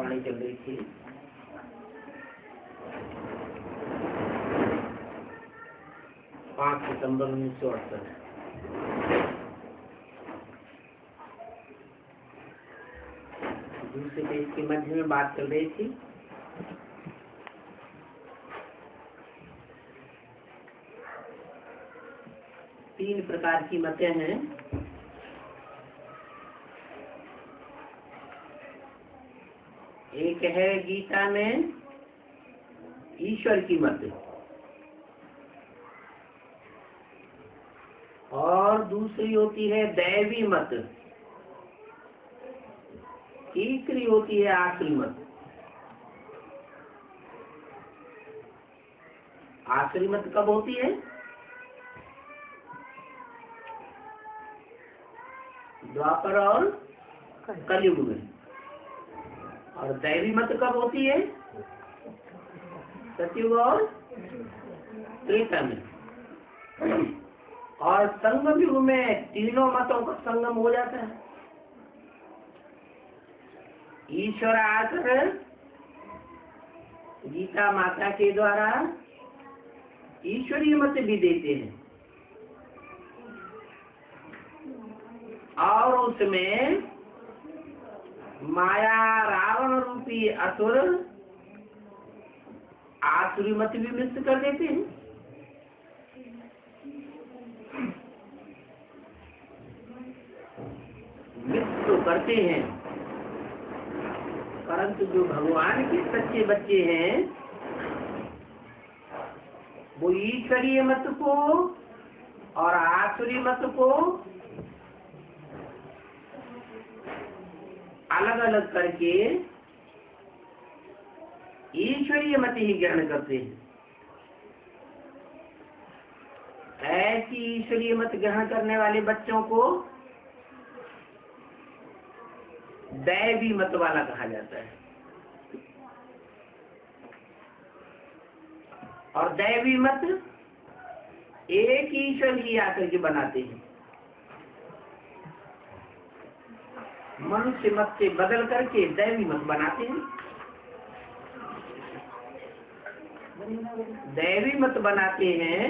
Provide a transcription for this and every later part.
वाणी चल रही थी। सितंबर 1968 दूसरे पेज के मध्य में बात चल रही थी। तीन प्रकार की मतें हैं। एक है गीता में ईश्वर की मत, और दूसरी होती है दैवी मत, तीसरी होती है आसुरी मत। आसुरी मत कब होती है? द्वापर और कलयुग में। और दैवी मत कब होती है? सतयुग और त्रेता में। और संगम युग में तीनों मतों का संगम हो जाता है। ईश्वर आकर गीता माता के द्वारा ईश्वरीय मत भी देते हैं, और उसमें माया रावण रूपी असुर आसुरी मत भी मिश्र कर देते हैं। मिश्र तो करते हैं, परंतु जो भगवान के सच्चे बच्चे हैं वो ईश्वरीय मत को और आसुरी मत को अलग अलग करके ईश्वरीय मत ही ग्रहण करते हैं। ऐसी ईश्वरीय मत ग्रहण करने वाले बच्चों को दैवी मत वाला कहा जाता है। और दैवी मत एक ईश्वर ही आकर के बनाते हैं। मनुष्य मत से बदल करके दैवी मत बनाते हैं। दैवी मत बनाते हैं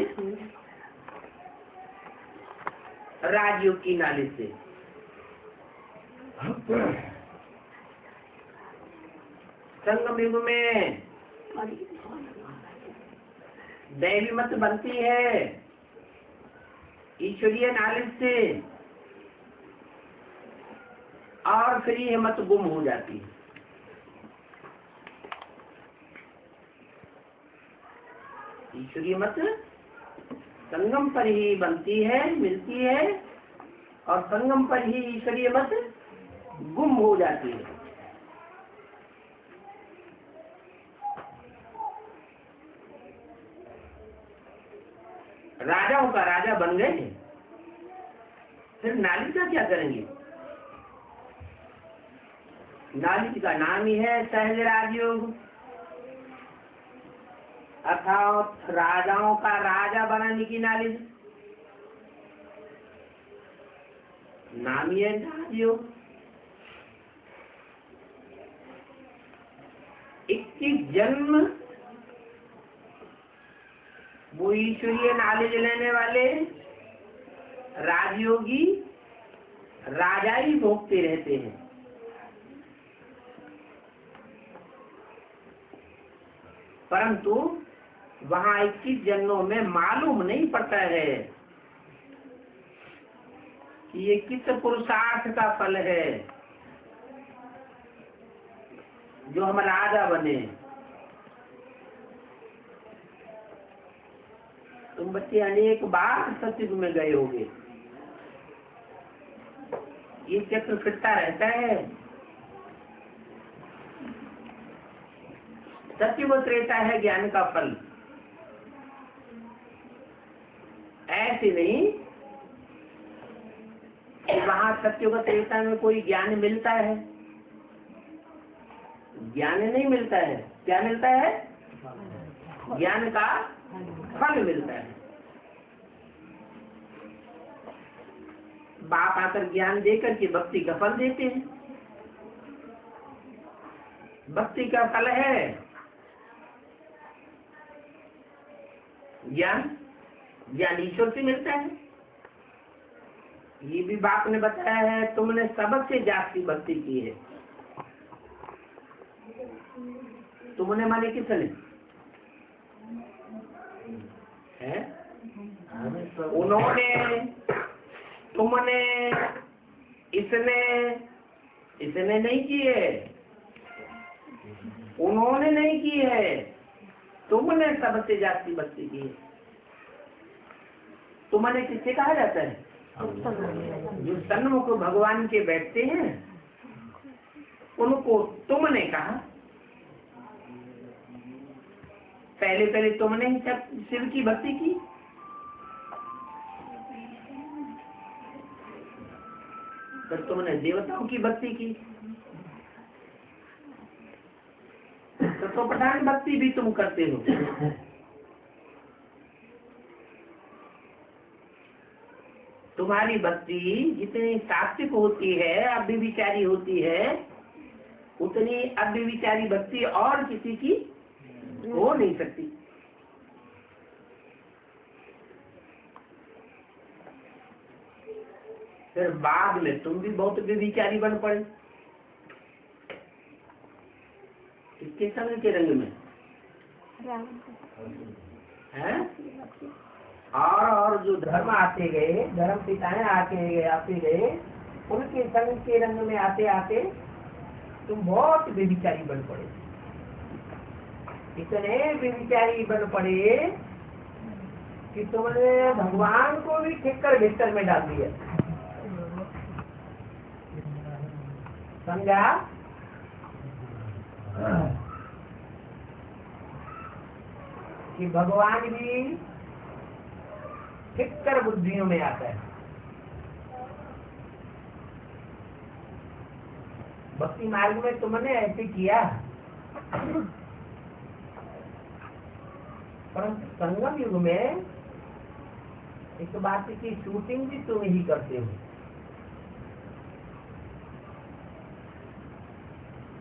राजयोग की नाली से। संगम युग में दैवी मत बनती है ईश्वरीय नॉलेज से, और फिर यह मत गुम हो जाती है। ईश्वरीय मत संगम पर ही बनती है, मिलती है, और संगम पर ही ईश्वरीय मत गुम हो जाती है। राजाओं का राजा बन गए, फिर नालिज का क्या करेंगे? नालिज का नाम ही है सहज राजयोग, अर्थात राजाओं का राजा बनाने की नालिज नाम ही है राजयोग। 21 जन्म वो ईश्वरीय नॉलेज लेने वाले राजयोगी राजा ही भोगते रहते हैं। परंतु वहां 21 जन्मों में मालूम नहीं पड़ता है कि ये किस पुरुषार्थ का फल है जो हम राजा बने। तुम बच्चे अनेक बार सतयुग में गए होंगे। ये चक्र फिरता रहता है। सतयुग त्रेता है ज्ञान का फल। ऐसे नहीं कि वहां सतयुग त्रेता में कोई ज्ञान मिलता है। ज्ञान नहीं मिलता है। क्या मिलता है? ज्ञान का फल मिलता है। बाप आकर ज्ञान देकर के भक्ति का फल देते हैं। भक्ति का फल है ज्ञान। ज्ञान ईश्वर से मिलता है। ये भी बाप ने बताया है, तुमने सबसे जास्ती भक्ति की है। तुमने माने किसने है? उन्होंने, तुमने, इसने नहीं की है, उन्होंने नहीं की है, तुमने सबसे जास्ती भक्ति की है। तुमने किससे कहा जाता है? जो सन्मुख भगवान के बैठते हैं उनको तुमने कहा। पहले तुमने ही सब शिव की भक्ति की। फिर तुमने देवताओं की भक्ति की। तो प्रधान भक्ति भी तुम करते हो। तुम्हारी भक्ति जितनी सात्विक होती है, अव्यभिचारी होती है, उतनी अव्यभिचारी भक्ति और किसी की हो नहीं सकती। फिर बाद में तुम भी बहुत व्यभिचारी बन पड़े। किसके संग के रंग में है? और जो धर्म आते गए, धर्म पिताएं आते गए, उनके संग के रंग में आते आते तुम बहुत व्यभिचारी बन पड़े। इतने व्यभिचारी बन पड़े कि तुमने भगवान को भी ठिक्कर भीतर में डाल दिया। समझा? कि भगवान भी ठिक्कर बुद्धियों में आता है। भक्ति मार्ग में तुमने ऐसे किया, परंतु संगम युग में एक बात की शूटिंग भी तुम ही करते हो।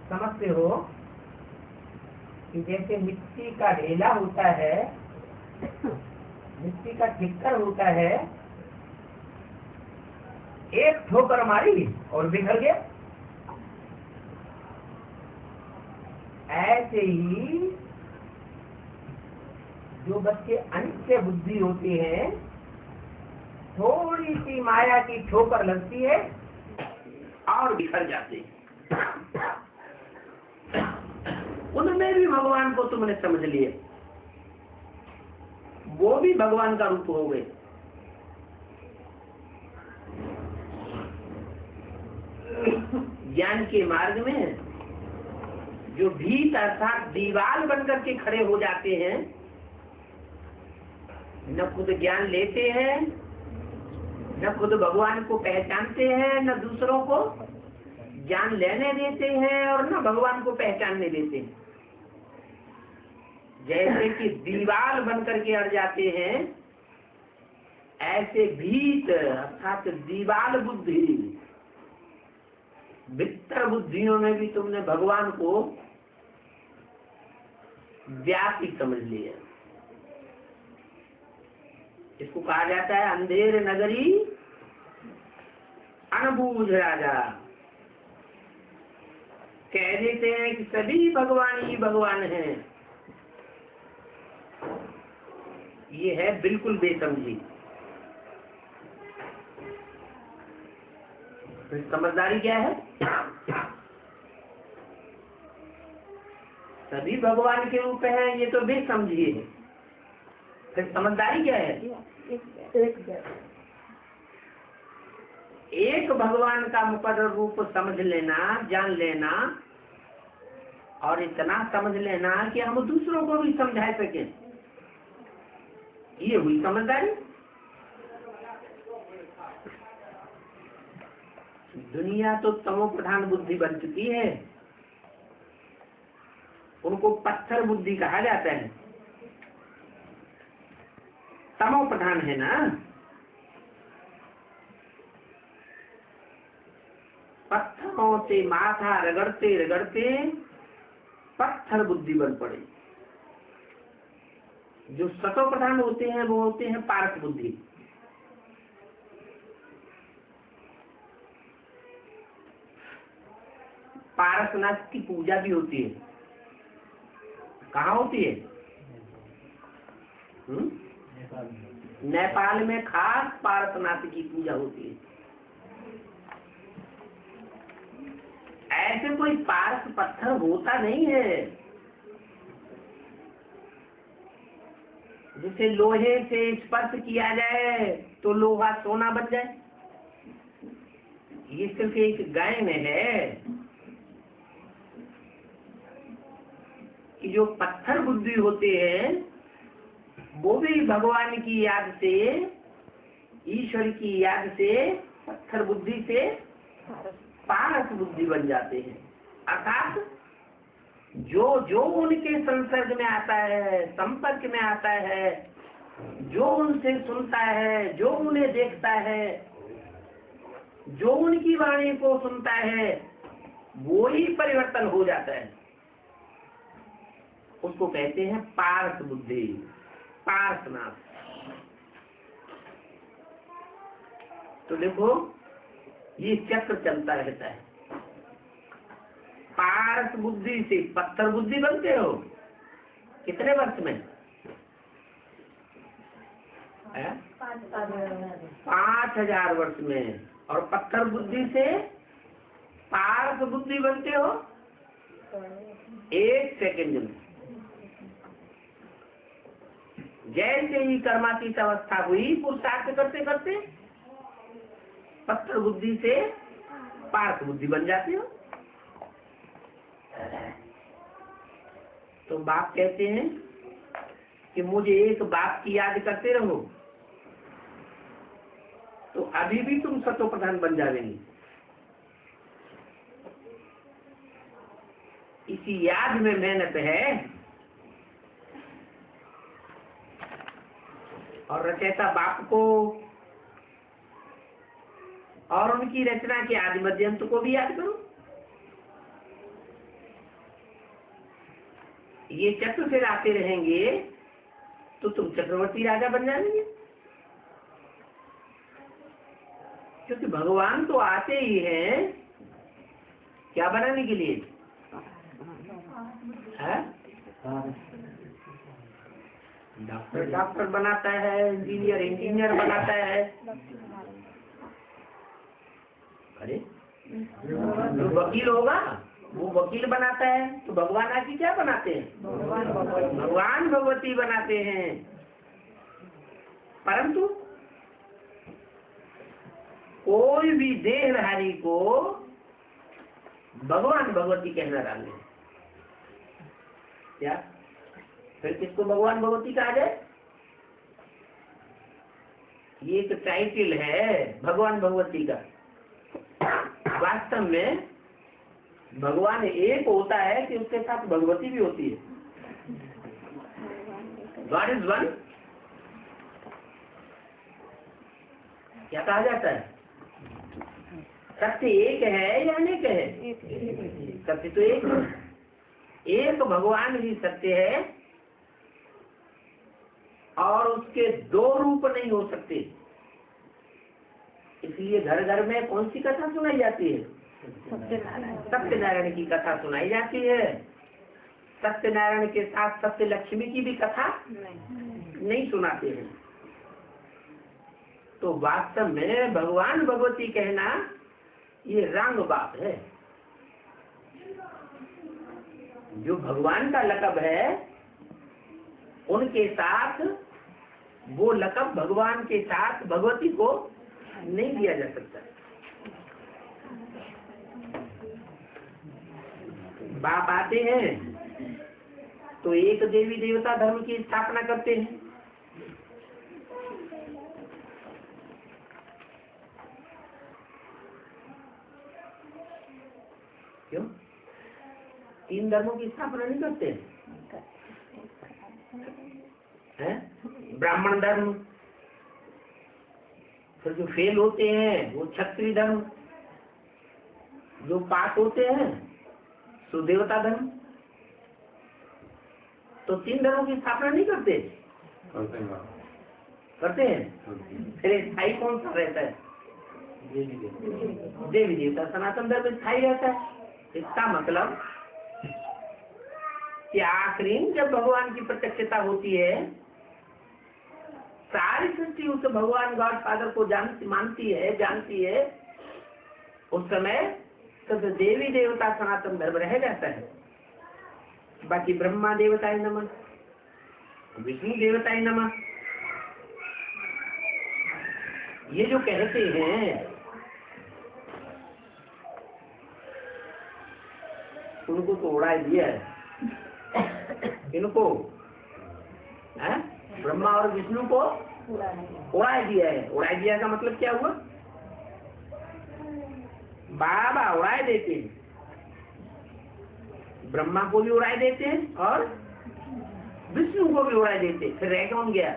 समझते हो कि जैसे मिट्टी का ढेला होता है, मिट्टी का ठिक्कर होता है, एक ठोकर मारी और बिखर गया। ऐसे ही जो बच्चे अनित्य बुद्धि होते हैं, थोड़ी सी माया की ठोकर लगती है और बिखर जाते हैं। उनमें भी भगवान को तुमने समझ लिए, वो भी भगवान का रूप हो गए। ज्ञान के मार्ग में जो भीत अर्थात दीवार बनकर के खड़े हो जाते हैं, न खुद ज्ञान लेते हैं, न खुद भगवान को पहचानते हैं, न दूसरों को ज्ञान लेने देते हैं और न भगवान को पहचानने देते हैं। जैसे कि दीवार बनकर के अड़ जाते हैं, ऐसे भीत अर्थात दीवार बुद्धि, भीतर बुद्धियों में भी तुमने भगवान को व्यापी समझ लिया। इसको कहा जाता है अंधेर नगरी अनबूझ राजा। कह देते हैं कि सभी भगवान ही भगवान हैं, ये है बिल्कुल बेसमझी। फिर समझदारी क्या है? सभी भगवान के रूप हैं, ये तो बेसमझी है। फिर समझदारी क्या है? एक भगवान का मुकर्रर रूप समझ लेना, जान लेना, और इतना समझ लेना कि हम दूसरों को भी समझा सके, ये हुई समझदारी। दुनिया तो तमो प्रधान बुद्धि बन चुकी है, उनको पत्थर बुद्धि कहा जाता है। तमो प्रधान है ना, पत्थरों से माथा रगड़ते रगड़ते पत्थर बुद्धि बन पड़े। जो सतो प्रधान होते हैं वो होते हैं पारस बुद्धि। पारसनाथ की पूजा भी होती है। कहाँ होती है? नेपाल में खास पारसनाथ की पूजा होती है। ऐसे कोई पारस पत्थर होता नहीं है जिसे लोहे से स्पर्श किया जाए तो लोहा सोना बन जाए। ये सिर्फ एक गाय में है कि जो पत्थर बुद्धि होते हैं वो भी भगवान की याद से, ईश्वर की याद से, पत्थर बुद्धि से पारस बुद्धि बन जाते हैं। अर्थात जो जो उनके संसर्ग में आता है, संपर्क में आता है, जो उनसे सुनता है, जो उन्हें देखता है, जो उनकी वाणी को सुनता है, वो ही परिवर्तन हो जाता है। उसको कहते हैं पारस बुद्धि, पारसनाथ। तो देखो ये चक्र चलता रहता है। पारस बुद्धि से पत्थर बुद्धि बनते हो कितने वर्ष में? 5000 वर्ष में। और पत्थर बुद्धि से पारस बुद्धि बनते हो 1 सेकंड में। जैसे ही कर्मातीत अवस्था हुई पुरुषार्थ करते करते पत्थर बुद्धि से पारस बुद्धि बन जाती हो। तो बाप कहते हैं कि मुझे एक बाप की याद करते रहो तो अभी भी तुम सतो प्रधान बन जाएंगे। इसी याद में मेहनत है। और रचयिता बाप को और उनकी रचना के आदि मध्य अंत को भी याद करो। ये चक्र फिर आते रहेंगे तो तुम चक्रवर्ती राजा बन जाएंगे। क्योंकि भगवान तो आते ही हैं क्या बनाने के लिए? डॉक्टर डॉक्टर बनाता है, इंजीनियर इंजीनियर बनाता है। अरे जो वकील होगा वो वकील बनाता है, तो भगवान आके क्या बनाते हैं? भगवान भगवती बनाते हैं। परंतु कोई भी देहधारी को भगवान भगवती कहना डाले क्या? फिर किसको भगवान भगवती कहा जाए? ये एक टाइटल है भगवान भगवती का। वास्तव में भगवान एक होता है कि उसके साथ भगवती भी होती है। God is one. क्या कहा जाता है? सत्य एक है या अनेक है? सत्य तो एक है। एक भगवान ही सत्य है और उसके दो रूप नहीं हो सकते। इसलिए घर घर में कौन सी कथा सुनाई जाती है? सत्यनारायण की कथा सुनाई जाती है। सत्यनारायण के साथ सत्य लक्ष्मी की भी कथा नहीं सुनाते हैं। तो वास्तव में भगवान भगवती कहना ये रंग बात है। जो भगवान का लक़ब है उनके साथ वो लक़ब भगवान के साथ भगवती को नहीं दिया जा सकता। बाप आते हैं तो एक देवी देवता धर्म की स्थापना करते हैं। क्यों? 3 धर्मों की स्थापना नहीं करते हैं? ब्राह्मण धर्म, फिर जो फेल होते हैं वो क्षत्रिय धर्म, जो पास होते हैं सो देवता धर्म। तो 3 धर्मों की स्थापना नहीं करते? करते हैं। फिर स्थायी कौन सा रहता है? देवी देवता। सनातन धर्म स्थायी रहता है। इसका मतलब कि आखिरी जब भगवान की प्रत्यक्षता होती है, सारी सृष्टि उस भगवान गॉड फादर को मानती है, जानती है, उस समय तो देवी देवता सनातन धर्म रह जाता है। बाकी ब्रह्मा देवताय नमः, विष्णु देवताय नमः, ये जो कहते हैं उनको तो उड़ा दिया है। इनको ब्रह्मा और विष्णु को उड़ा दिया है। उड़ा दिया का मतलब क्या हुआ? बाबा उड़ाए देते हैं, ब्रह्मा को भी उड़ाए देते हैं और विष्णु को भी उड़ाए देते हैं। फिर रह कौन गया?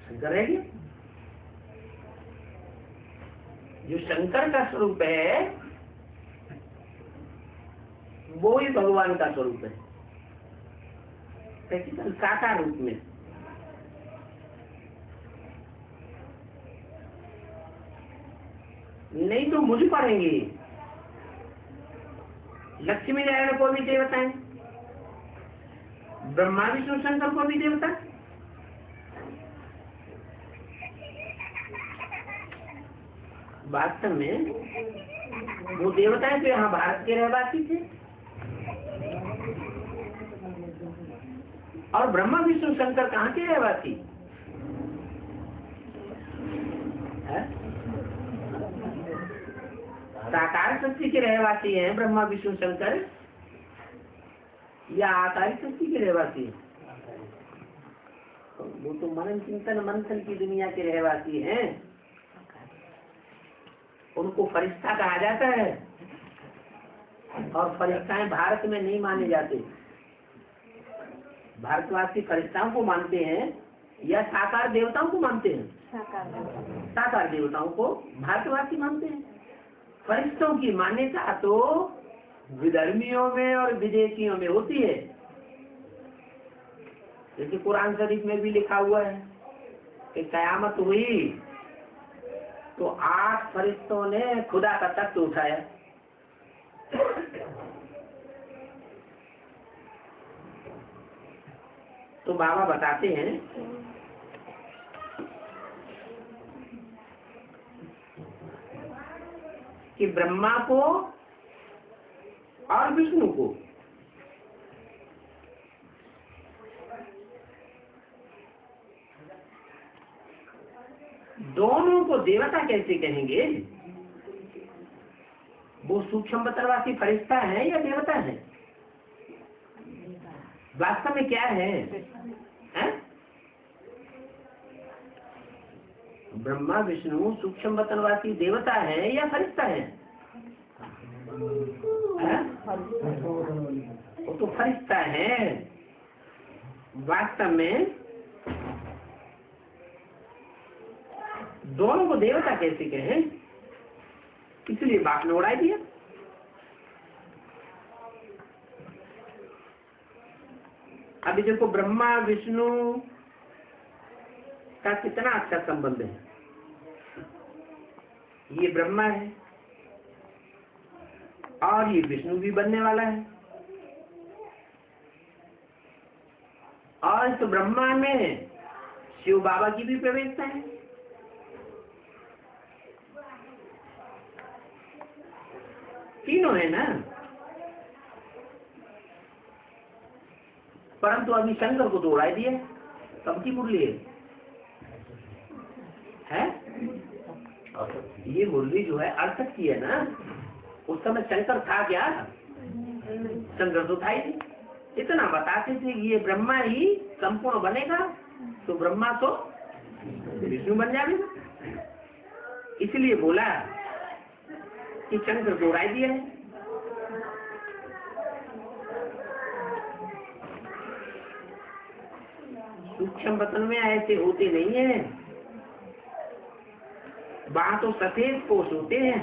शंकर रह गया। जो शंकर का स्वरूप है वो ही भगवान का स्वरूप है, साकार रूप में। नहीं तो मुझ पढ़ेंगे लक्ष्मी नारायण को भी देवता है, ब्रह्मा विष्णु शंकर को भी देवता। वास्तव में वो देवताएं तो यहाँ भारत के रहवासी थे, और ब्रह्मा विष्णु शंकर कहाँ के रहवासी? साकार शक्ति के रहवासी हैं ब्रह्मा विष्णु शंकर, या आकारी शक्ति के रहवासी हैं? वो तो मनन चिंतन मंथन की दुनिया के रहवासी हैं। उनको फरिश्ता कहा जाता है, और फरिश्ताएं भारत में नहीं माने जाते। भारतवासी फरिश्ताओं को मानते हैं या साकार देवताओं को मानते हैं? साकार देवताओं को भारतवासी मानते हैं। फरिश्तों की मान्यता तो विधर्मियों में और विदेशियों में होती है। जैसे कुरान शरीफ में भी लिखा हुआ है कि कयामत हुई तो 8 फरिश्तों ने खुदा का तख्त उठाया। तो बाबा बताते हैं कि ब्रह्मा को और विष्णु को दोनों को देवता कैसे कहेंगे? वो सूक्ष्म बतरवासी फरिश्ता है या देवता है? वास्तव में क्या है? ब्रह्मा विष्णु सूक्ष्म बतनवासी देवता है या फरिश्ता है? वो तो फरिश्ता है। वास्तव में दोनों को देवता कैसे कहें? इसलिए बाप ने उड़ा दिया। अभी देखो ब्रह्मा विष्णु का कितना अच्छा संबंध है। ये ब्रह्मा है और ये विष्णु भी बनने वाला है, और इस ब्रह्मा में शिव बाबा की भी प्रवेशता है। तीनों है ना। परंतु अभी शंकर को तो उड़ा दिया। कब की मुरली है? ये मुरली जो है अर्थक की है ना। उस समय शंकर था क्या? शंकर तो था ही नहीं। इतना बताते थे कि ये ब्रह्मा ही संपूर्ण बनेगा, तो ब्रह्मा तो विष्णु बन जाएगा। इसलिए बोला कि शंकर को उड़ा दिया है। सूक्ष्म वतन में ऐसे होते नहीं है, वहां तो सफेद कोष होते हैं।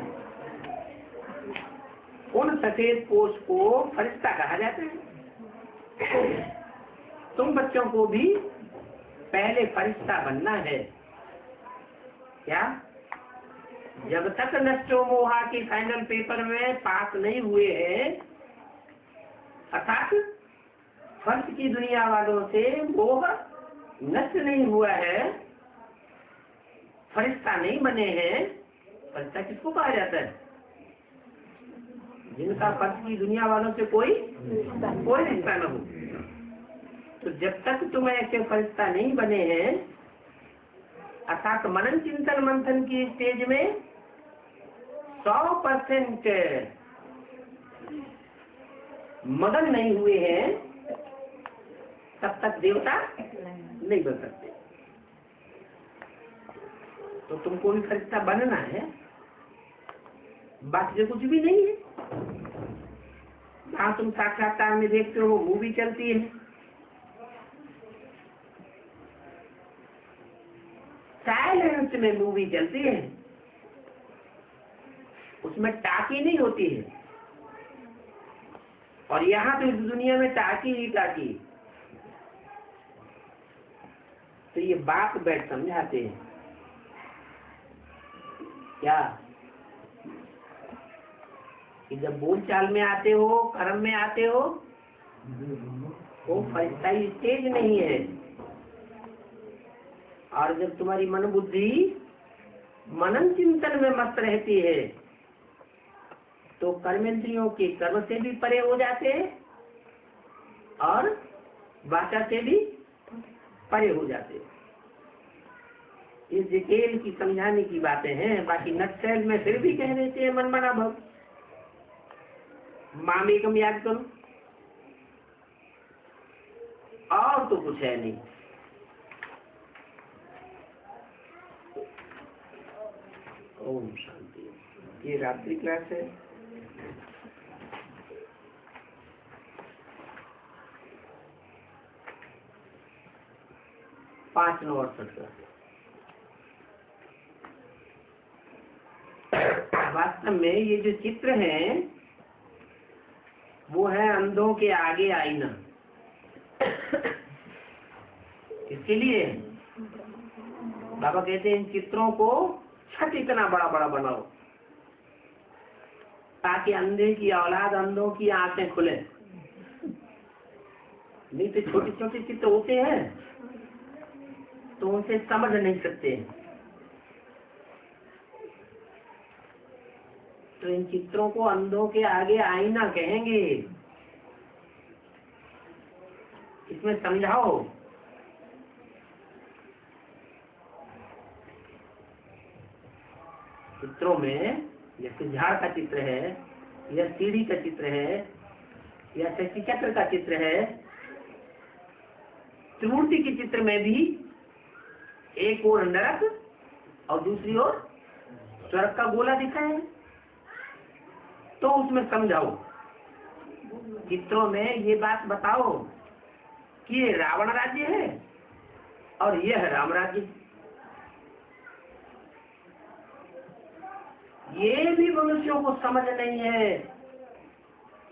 उन सफेद कोष को फरिश्ता कहा जाता है। तुम बच्चों को भी पहले फरिश्ता बनना है। क्या? जब तक नष्टो मोहा के फाइनल पेपर में पास नहीं हुए हैं, अर्थात फर्श की दुनिया वालों से मोह नष्ट नहीं हुआ है, फरिश्ता नहीं बने हैं। फरिश्ता किसको कहा जाता है? जिनका फर्श की दुनिया वालों से कोई रिश्ता न हो। तो जब तक तुम ऐसे फरिश्ता नहीं बने हैं, अर्थात मनन चिंतन मंथन की स्टेज में 100% मगन नहीं हुए हैं, तब तक देवता नहीं बन सकते। तो तुमको भी फरिश्ता बनना है, बाकी कुछ भी नहीं है। जहाँ तुम साक्षात्कार में देखते हो मूवी चलती है, साइलेंस में मूवी चलती है, उसमें टाकी नहीं होती है। और यहाँ तो इस दुनिया में टाकी ही टाकी। तो ये बात बैठ समझाते हैं क्या कि जब बोलचाल में आते हो, कर्म में आते हो, वो फरिश्ता स्टेज नहीं है। और जब तुम्हारी मन बुद्धि मनन चिंतन में मस्त रहती है, तो कर्मेंद्रियों के कर्म से भी परे हो जाते हैं और वाचा से भी परे हो जाते हैं। ये डिटेल की समझाने की बातें हैं। बाकी नक्सल में फिर भी कह देते हैं मन बना भव, मामेकम याद करो, और तो कुछ है नहीं। ओम शांति। ये रात्रि क्लास है। पाँच 9:68 वास्तव में ये जो चित्र है वो है अंधों के आगे आईना। इसके लिए बाबा कहते हैं इन चित्रों को छत इतना बड़ा बड़ा बनाओ ताकि अंधे की औलाद, अंधों की आंखें खुले। नहीं तो छोटे छोटे चित्र होते हैं तो उनसे समझ नहीं सकते। तो इन चित्रों को अंधों के आगे आईना कहेंगे। इसमें समझाओ चित्रों में, जैसे झाड़ का चित्र है या सीढ़ी का चित्र है या शक्ति चक्र का चित्र है, त्रिमूर्ति के चित्र में भी एक ओर नरक और दूसरी ओर स्वर्ग का गोला दिखा है। तो उसमें समझाओ, चित्रों में ये बात बताओ कि ये रावण राज्य है और यह है राम राज्य। ये भी मनुष्यों को समझ नहीं है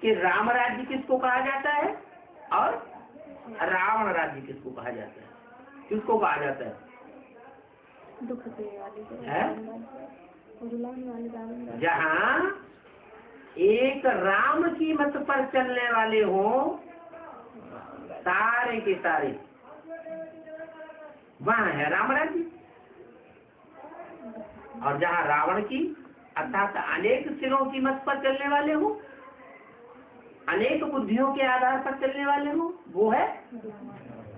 कि राम राज्य किसको कहा जाता है और रावण राज्य किसको कहा जाता है। किसको कहा जाता है? जहाँ एक राम की मत पर चलने वाले हो सारे के सारे, वहाँ है राम राज्य। और जहाँ रावण की अर्थात अनेक सिरों की मत पर चलने वाले हो, अनेक बुद्धियों के आधार पर चलने वाले हो, वो है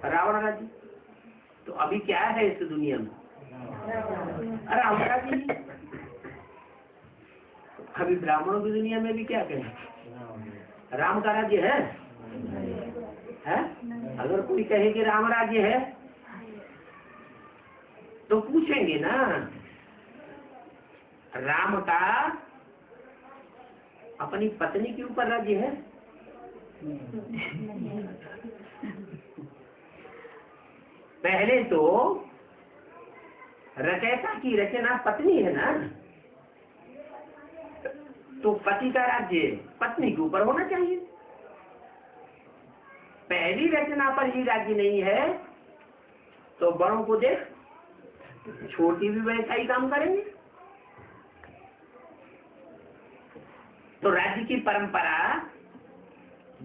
रावण राज्य। तो अभी क्या है इस दुनिया में? राम राज्य। अभी ब्राह्मणों की दुनिया में भी क्या कहें? राम का राज्य है? अगर कोई कहे कि राम राज्य है तो पूछेंगे ना, राम का अपनी पत्नी के ऊपर राज्य है? पहले तो रचयिता की रचना पत्नी है ना, तो पति का राज्य पत्नी के ऊपर होना चाहिए। पहली रचना पर ही राजी नहीं है तो बड़ों को देख छोटी भी वैसा ही काम करेंगे। तो राज्य की परंपरा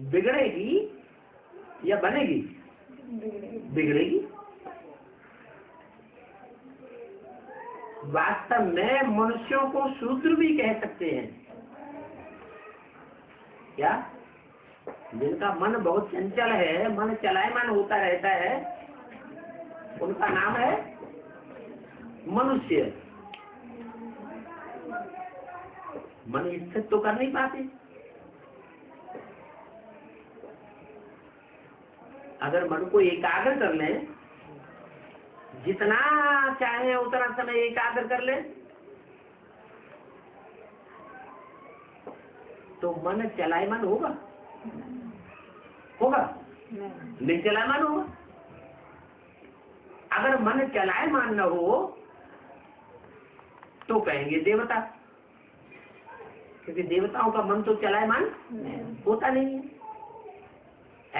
बिगड़ेगी या बनेगी? बिगड़ेगी। वास्तव में मनुष्यों को शूद्र भी कह सकते हैं। क्या? जिनका मन बहुत चंचल है, मन चलायमान होता रहता है, उनका नाम है मनुष्य। मन स्थिर तो कर नहीं पाते। अगर मन को एकाग्र कर लें, जितना चाहे उतना समय एकाग्र कर ले, तो मन चलायमान होगा? होगा? नहीं चलायमान होगा। अगर मन चलायमान न हो तो कहेंगे देवता, क्योंकि देवताओं का मन तो चलायमान होता नहीं है।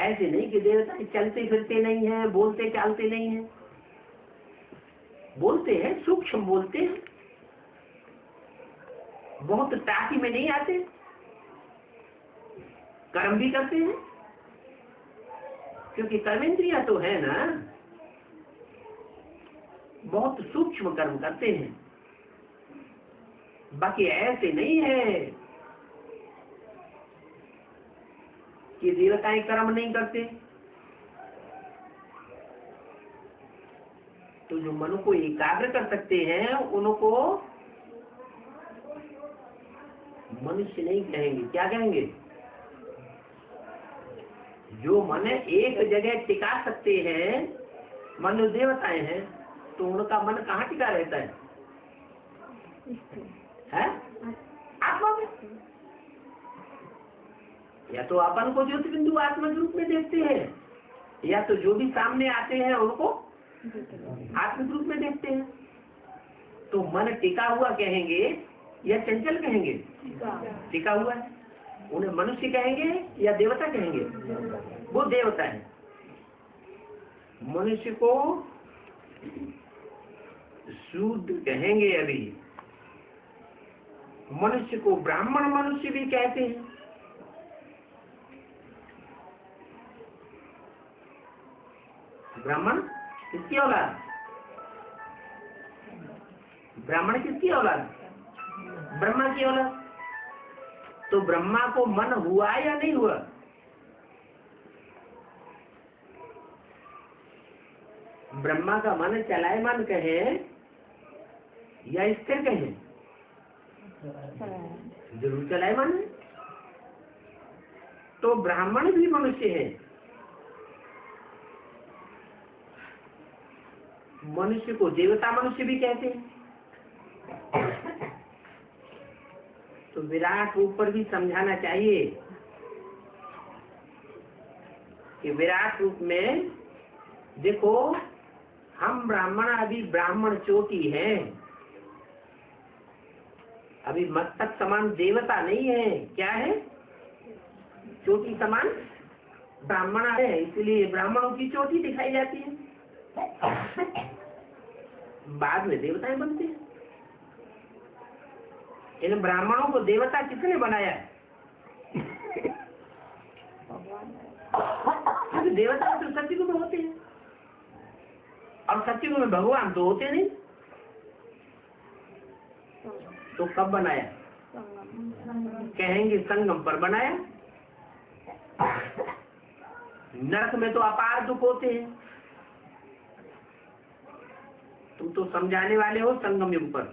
ऐसे नहीं कि देवता चलते फिरते नहीं है, बोलते चालते नहीं है। बोलते हैं, सूक्ष्म बोलते हैं, बहुत टाकी में नहीं आते, कर्म भी करते हैं, क्योंकि कर्मेंद्रियां तो है ना, बहुत सूक्ष्म कर्म करते हैं। बाकी ऐसे नहीं है कि देवताएं कर्म नहीं करते। तो जो मन को एकाग्र कर सकते हैं उनको मनुष्य नहीं कहेंगे। क्या कहेंगे? जो मन एक जगह टिका सकते हैं, मन जो देवताएं हैं, तो उनका मन कहाँ टिका रहता है? आत्मा में। या तो अपन को ज्योतिबिंदु आत्मा के रूप में देखते हैं, या तो जो भी सामने आते हैं उनको आत्म रूप में देखते हैं। तो मन टिका हुआ कहेंगे या चंचल कहेंगे? टिका हुआ है। उन्हें मनुष्य कहेंगे या देवता कहेंगे? वो देवता है। मनुष्य को शूद्र कहेंगे। अभी मनुष्य को ब्राह्मण मनुष्य भी कहते हैं। ब्राह्मण किसकी औलाद? ब्राह्मण किसकी औलाद? ब्रह्मा की औलाद। तो ब्रह्मा को मन हुआ या नहीं हुआ? ब्रह्मा का मन चलायमान कहे या स्थिर कहे? जरूर चलायमान है। तो ब्राह्मण भी मनुष्य है। मनुष्य को देवता मनुष्य भी कहते हैं। तो विराट रूप पर भी समझाना चाहिए कि विराट रूप में देखो, हम ब्राह्मण अभी ब्राह्मण चोटी है, अभी मस्तक समान देवता नहीं है। क्या है? चोटी समान ब्राह्मण है, इसलिए ब्राह्मणों की चोटी दिखाई जाती है। बाद में देवताएं बनते हैं। इन ब्राह्मणों को देवता किसने बनाया? देवता तो सत्युग में होते हैं, और सत्युग में भगवान तो होते नहीं। तो कब बनाया? कहेंगे संगम पर बनाया। नरक में तो अपार दुख होते हैं। तुम तो समझाने वाले हो संगम युग पर।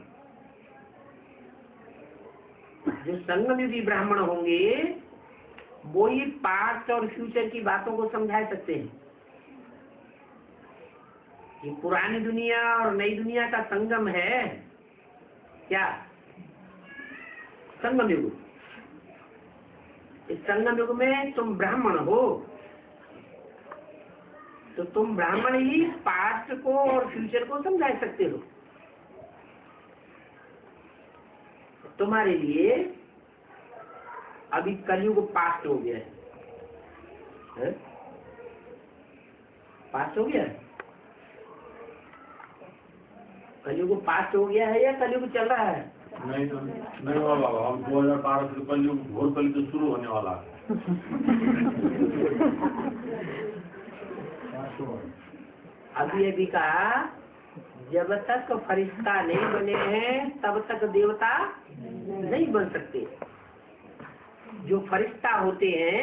जो संगम युगी ब्राह्मण होंगे वो ही पास्ट और फ्यूचर की बातों को समझा सकते हैं। ये पुरानी दुनिया और नई दुनिया का संगम है। क्या? संगम युग। इस संगम युग में तुम ब्राह्मण हो, तो तुम ब्राह्मण ही पास्ट को और फ्यूचर को समझा सकते हो। तुम्हारे लिए अभी कलयुग पास्ट हो गया है? पास हो गया, कलयुग पास हो गया है या कलयुग चल रहा है? नहीं तो नहीं वाला, अब 2012 से कलयुग घोर कलयुग शुरू होने वाला है। अभी अभी कहा जब तक फरिश्ता नहीं बने हैं तब तक देवता नहीं बन सकते। जो फरिश्ता होते हैं,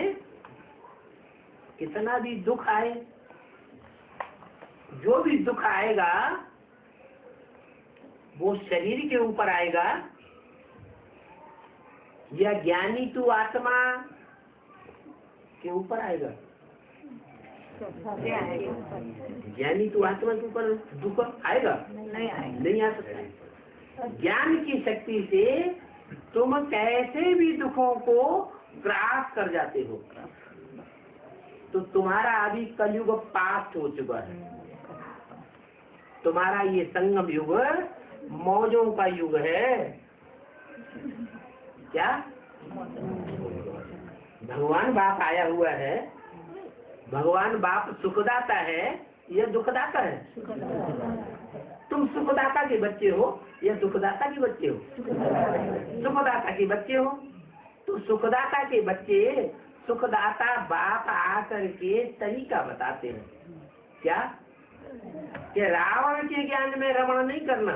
कितना भी दुख आए, जो भी दुख आएगा वो शरीर के ऊपर आएगा या ज्ञानी तू आत्मा के ऊपर आएगा? ज्ञानी तू आत्मा के ऊपर दुख आएगा? नहीं आ सकता। ज्ञान की शक्ति से तुम कैसे भी दुखों को क्रॉस कर जाते हो। तो तुम्हारा अभी कलयुग पास हो चुका है। तुम्हारा ये संगम युग मौजों का युग है। क्या भगवान बाप आया हुआ है? भगवान बाप सुखदाता है या दुखदाता है? तुम सुखदाता के बच्चे हो या दुखदाता के बच्चे हो? सुखदाता के बच्चे हो। तो सुखदाता के बच्चे सुखदाता बाप आकर के तरीका बताते हैं। क्या कि रावण के ज्ञान में रमण नहीं करना।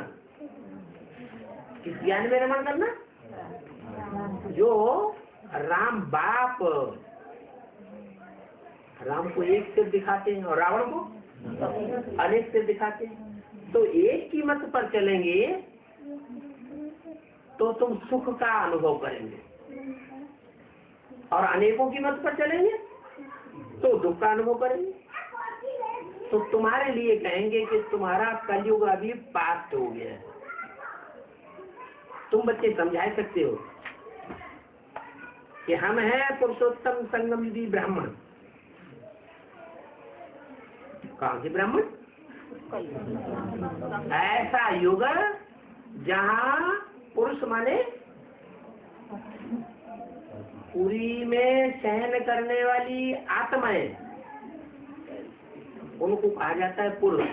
किस ज्ञान में रमण करना? जो राम बाप राम को एक सिर दिखाते हैं और रावण को अनेक सिर दिखाते हैं। तो एक की मत पर चलेंगे तो तुम सुख का अनुभव करेंगे, और अनेकों की मत पर चलेंगे तो दुख का अनुभव करेंगे। तो तुम्हारे लिए कहेंगे कि तुम्हारा कलयुग अभी पास हो गया है। तुम बच्चे समझा सकते हो कि हम हैं पुरुषोत्तम संगम युगी ब्राह्मण। कौन से ब्राह्मण? ऐसा युग जहाँ पुरुष माने पुरी में शयन करने वाली आत्माएं, उनको कहा जाता है पुरुष।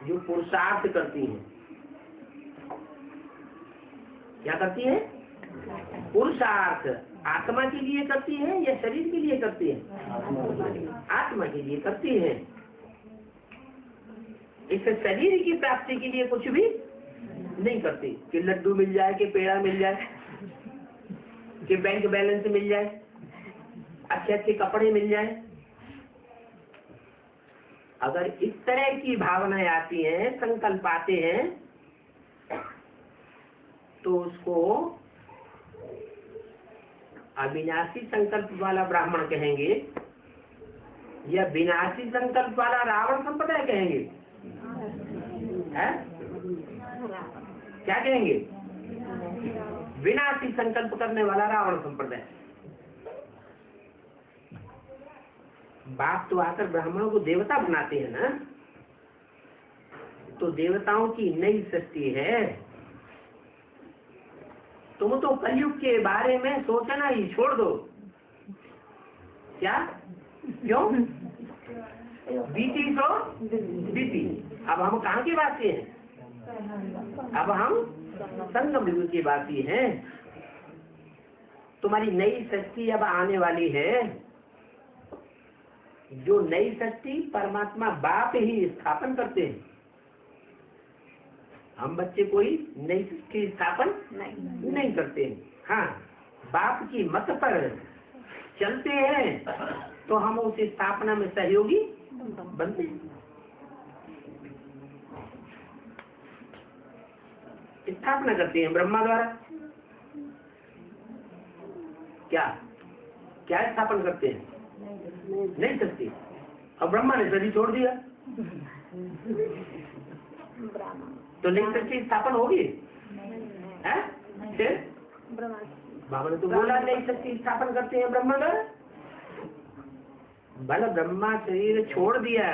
जो पुरुषार्थ करती हैं। क्या करती है? पुरुषार्थ। आत्मा के लिए करती है या शरीर के लिए करती है? आत्मा के लिए करती है। इस शरीर की प्राप्ति के लिए कुछ भी नहीं करती कि लड्डू मिल जाए, कि पेड़ा मिल जाए, कि बैंक बैलेंस मिल जाए, अच्छे अच्छे कपड़े मिल जाए। अगर इस तरह की भावनाएं आती हैं, संकल्प आते हैं, तो उसको अविनाशी संकल्प वाला ब्राह्मण कहेंगे या विनाशी संकल्प वाला रावण संप्रदाय कहेंगे? है? क्या कहेंगे? विनाशी संकल्प करने वाला रावण संप्रदाय। बाप तो आकर ब्राह्मणों को देवता बनाते हैं ना। तो देवताओं की नई सृष्टि है। तुम तो कलयुग के बारे में सोचना ही छोड़ दो। क्या? क्यों? बीती सो बीती। अब हम कहाँ के वासी हैं? अब हम संगम युग के वासी हैं। तुम्हारी नई सृष्टि अब आने वाली है। जो नई सृष्टि परमात्मा बाप ही स्थापन करते हैं। हम बच्चे कोई नई सृष्टि स्थापन नहीं करते हैं। हाँ, बाप की मत पर चलते हैं तो हम उस स्थापना में सहयोगी बनते हैं। स्थापना करते हैं ब्रह्मा द्वारा। क्या क्या स्थापन करते हैं? नहीं सकती। अब ब्रह्मा ने सभी छोड़ दिया तो नहीं सृष्टि स्थापन होगी? है? बाबा ने तो बोला नहीं सृष्टि स्थापन करते हैं ब्रह्मा द्वारा। भले ब्रह्मा शरीर छोड़ दिया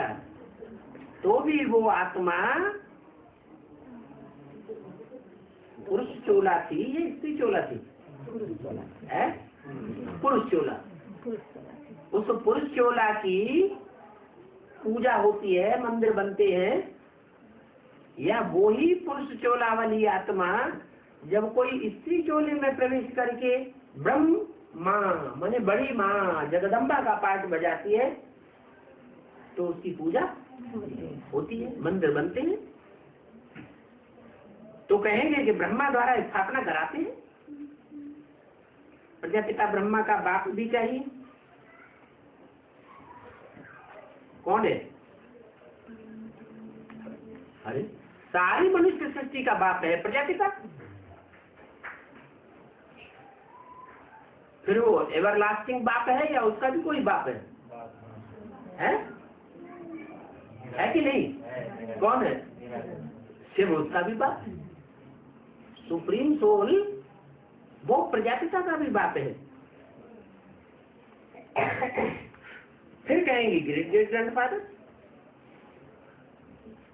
तो भी वो आत्मा पुरुष चोला थी या स्त्री चोला थी? है? पुरुष चोला। उस पुरुष चोला की पूजा होती है, मंदिर बनते हैं, या वो ही पुरुष चोला वाली आत्मा जब कोई स्त्री चोले में प्रवेश करके ब्रह्म माँ माने बड़ी माँ जगदम्बा का पाठ बजाती है तो उसकी पूजा होती है, मंदिर बनते हैं। तो कहेंगे कि ब्रह्मा द्वारा स्थापना कराते हैं। प्रजापिता ब्रह्मा का बाप भी चाहिए। कौन है? अरे सारी मनुष्य सृष्टि का बाप है प्रजापिता। फिर वो एवरलास्टिंग बाप है या उसका भी कोई बाप है कि नहीं? कौन है? शिव उसका भी बाप है। सुप्रीम सोल वो प्रजापिता का भी बाप है। फिर कहेंगे ग्रेट ग्रेट ग्रैंडफादर।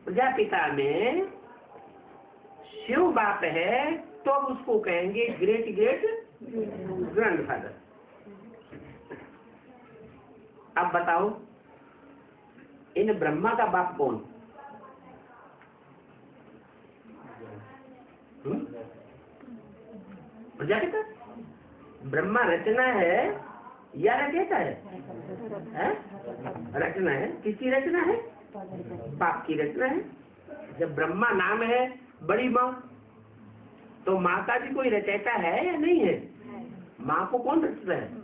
प्रजापिता में शिव बाप है तो अब उसको कहेंगे ग्रेट ग्रेट ग्रैंडफादर। अब बताओ इन ब्रह्मा का बाप कौन? प्रजापिता। ब्रह्मा रचना है या रचयिता है? रचना है। किसकी रचना है? बाप की रचना है। जब ब्रह्मा नाम है बड़ी माँ, तो माँ का भी कोई रचयिता है या नहीं है? माँ को कौन रचता है?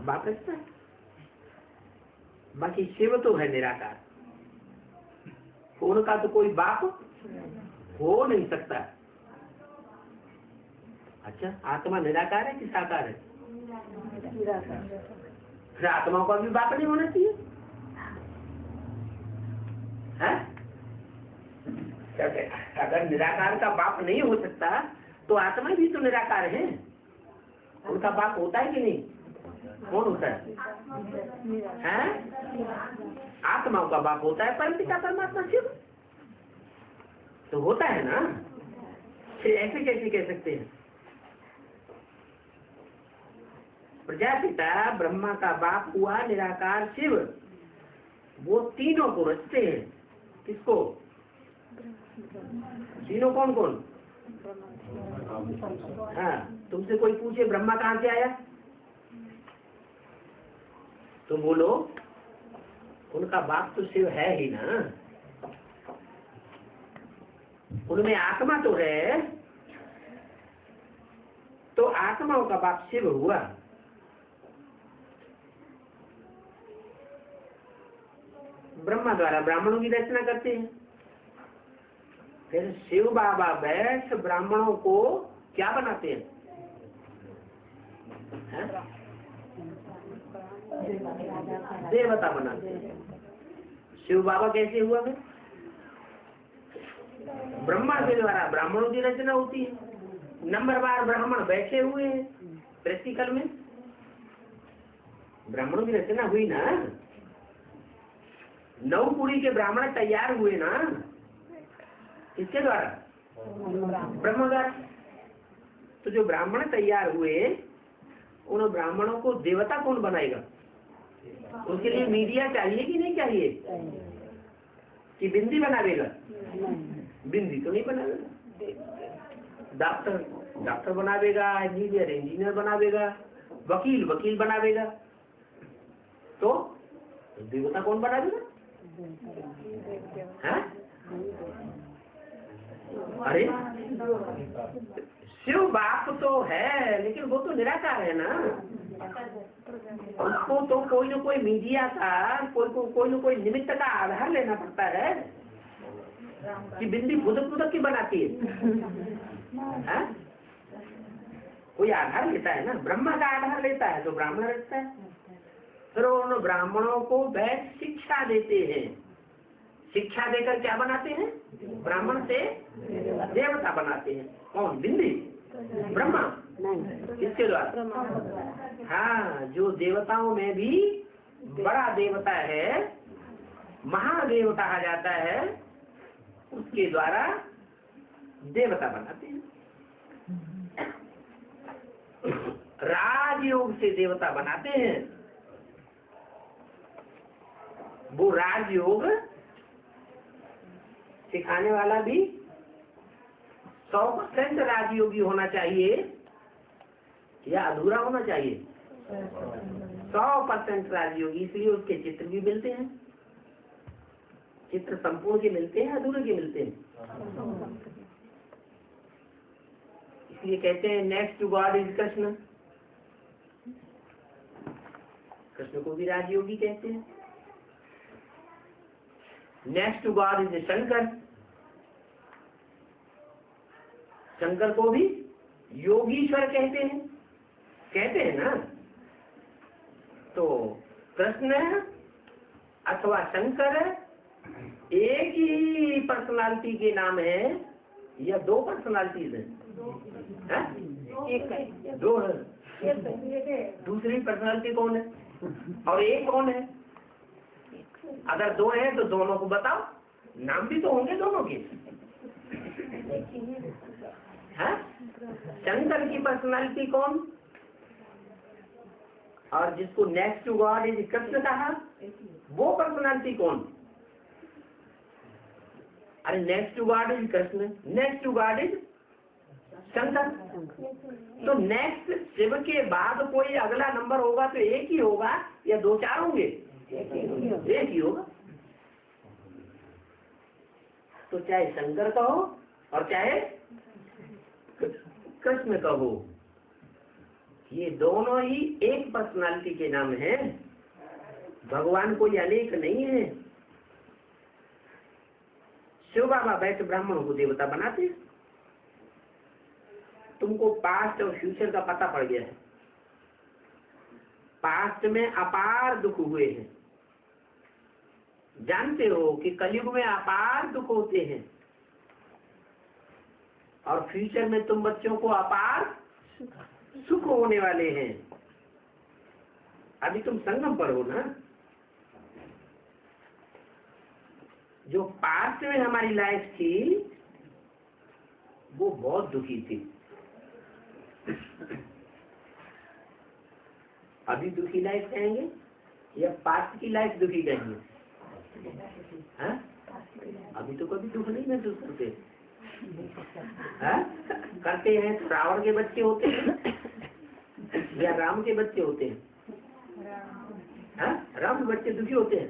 बाप रचता है। बाकी शिव तो है निराकार, उनका तो कोई बाप हो नहीं सकता। अच्छा, आत्मा निराकार है कि साकार है? फिर आत्मा का भी बाप नहीं होना चाहिए है? अगर निराकार का बाप नहीं हो सकता तो आत्मा भी तो निराकार है, उनका बाप होता है कि नहीं? कौन होता है? आत्माओं का बाप होता है परमपिता परमात्मा शिव, तो होता है ना। फिर ऐसे कैसे कह सकते हैं? प्रजापिता ब्रह्मा का बाप हुआ निराकार शिव, वो तीनों को रचते हैं। किसको? तीनों कौन कौन? हाँ, तुमसे कोई पूछे ब्रह्मा कहाँ से आया तो बोलो उनका बाप तो शिव है ही ना, उनमें आत्मा तो है, तो आत्माओं का बाप शिव हुआ। ब्रह्मा द्वारा ब्राह्मणों की रचना करते हैं। फिर शिव बाबा बैठ ब्राह्मणों को क्या बनाते हैं? देवता बनाते हैं। शिव बाबा कैसे हुआ? फिर ब्रह्मा के द्वारा ब्राह्मणों की रचना होती है। नंबरवार ब्राह्मण बैठे हुए हैं प्रैक्टिकल में, ब्राह्मणों की रचना हुई ना। 9 कुड़ी के ब्राह्मण तैयार हुए ना, किसके द्वारा? ब्रह्मा द्वारा। तो जो ब्राह्मण तैयार हुए उन ब्राह्मणों को देवता कौन बनाएगा? उसके लिए मीडिया चाहिए कि नहीं चाहिए? कि बना देगा? बिंदी तो नहीं बनावेगा। डॉक्टर बनावेगा, इंजीनियर बनावेगा, वकील बनावेगा, तो देवता कौन बनावेगा? अरे शिव बाप तो है लेकिन वो तो निराकार है ना, उसको तो कोई न कोई मीडिया का कोई न कोई निमित्त का आधार लेना पड़ता है कि बिंदी फुदक की बनाती है? कोई आधार लेता है ना, ब्रह्मा का आधार लेता है तो ब्राह्मण रचता है। फिर उन ब्राह्मणों को बैठ शिक्षा देते हैं। शिक्षा देकर क्या बनाते हैं? ब्राह्मण से देवता बनाते हैं। कौन? बिंदी? ब्रह्मा? किसके द्वारा? हाँ, जो देवताओं में भी बड़ा देवता है, महादेव कहा जाता है, उसके द्वारा देवता बनाते हैं। राजयोग से देवता बनाते हैं। वो राजयोग सिखाने वाला भी 100% राजयोगी होना चाहिए या अधूरा होना चाहिए? 100% राजयोगी। इसलिए उसके चित्र भी मिलते हैं। चित्र संपूर्ण के मिलते हैं, अधूरे के मिलते हैं। इसलिए कहते हैं next to God is Krishna. Krishna को भी राजयोगी कहते हैं। Next to God is Shankar. Shankar को भी योगीश्वर कहते हैं ना। तो कृष्ण अथवा शंकर एक ही पर्सनालिटी के नाम है या दो पर्सनालिटीज है? दो है। दूसरी पर्सनालिटी कौन है और एक कौन है? अगर दो है तो दोनों को बताओ, नाम भी तो होंगे दोनों के। शंकर की पर्सनालिटी कौन और जिसको next to God is Krishna कहा, वो पर्सनालिटी कौन? अरे next to God is Krishna, next to God is Shankar. तो नेक्स्ट शिव के बाद कोई अगला नंबर होगा तो एक ही होगा या दो चार होंगे? एक ही होगा। तो चाहे शंकर कहो और चाहे कृष्ण कहो, ये दोनों ही एक पर्सनालिटी के नाम है। भगवान कोई अनेक नहीं है। शिव बाबा बैठ ब्राह्मणों को देवता बनाते। तुमको पास्ट और फ्यूचर का पता पड़ गया है। पास्ट में अपार दुख हुए हैं, जानते हो कि कलयुग में अपार दुख होते हैं, और फ्यूचर में तुम बच्चों को अपार सुख होने वाले हैं। अभी तुम संगम पर हो ना। जो पास्ट में हमारी लाइफ थी वो बहुत दुखी थी। अभी दुखी लाइफ कहेंगे या पास्ट की लाइफ दुखी कहेंगे? हाँ? अभी तो कभी दुख नहीं महसूस करते। हाँ? करते हैं तो रावण के बच्चे होते हैं या राम के बच्चे होते हैं? हाँ? राम के बच्चे दुखी होते हैं।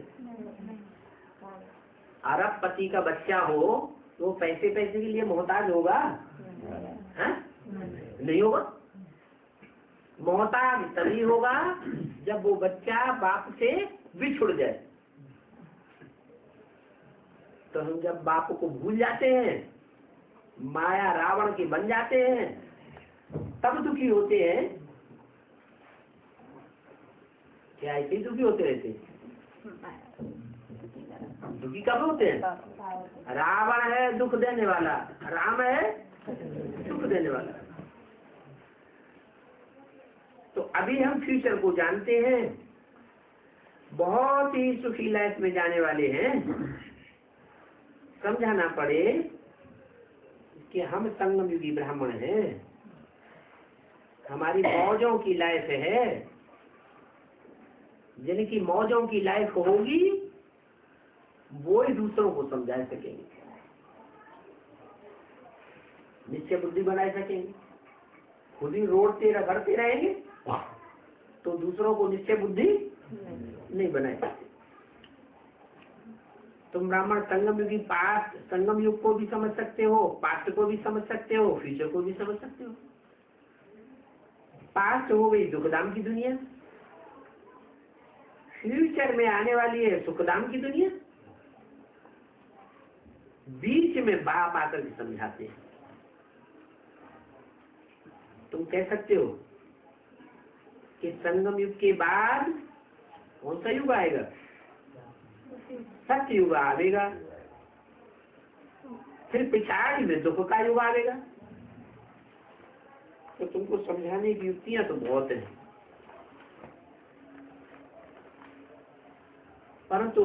अरबपति का बच्चा हो तो वो पैसे के लिए मोहताज होगा? हाँ? नहीं होगा। मोहताज तभी होगा जब वो बच्चा बाप से बिछुड़ जाए। तो हम जब बाप को भूल जाते हैं, माया रावण के बन जाते हैं, तब दुखी होते हैं। क्या ऐसे ही दुखी होते रहते? दुखी कब होते हैं? रावण है दुख देने वाला, राम है दुख देने वाला। तो अभी हम फ्यूचर को जानते हैं, बहुत ही सुखी लाइफ में जाने वाले हैं। समझाना पड़े कि हम संगम युगी ब्राह्मण हैं, हमारी मौजों की लाइफ है। जिनकी मौजों की लाइफ होगी वो ही दूसरों को समझा सकेंगे, निश्चय बुद्धि बना सकेंगे। खुद ही रोडते रगड़ते रहेंगे तो दूसरों को निश्चय बुद्धि नहीं बना सकते। तुम ब्राह्मण संगम युगी पास्ट, संगम युग को भी समझ सकते हो, पास्ट को भी समझ सकते हो, फ्यूचर को भी समझ सकते हो। पास्ट हो गई दुखधाम की दुनिया, फ्यूचर में आने वाली है सुखधाम की दुनिया। बीच में बाप आकर के समझाते हैं। तुम कह सकते हो कि संगम युग के बाद कौन सा युग आएगा? सत्य युग आएगा। फिर पिछाड़ी में दुख का युग आएगा। तो तुमको समझाने की युक्तियां तो बहुत है, परंतु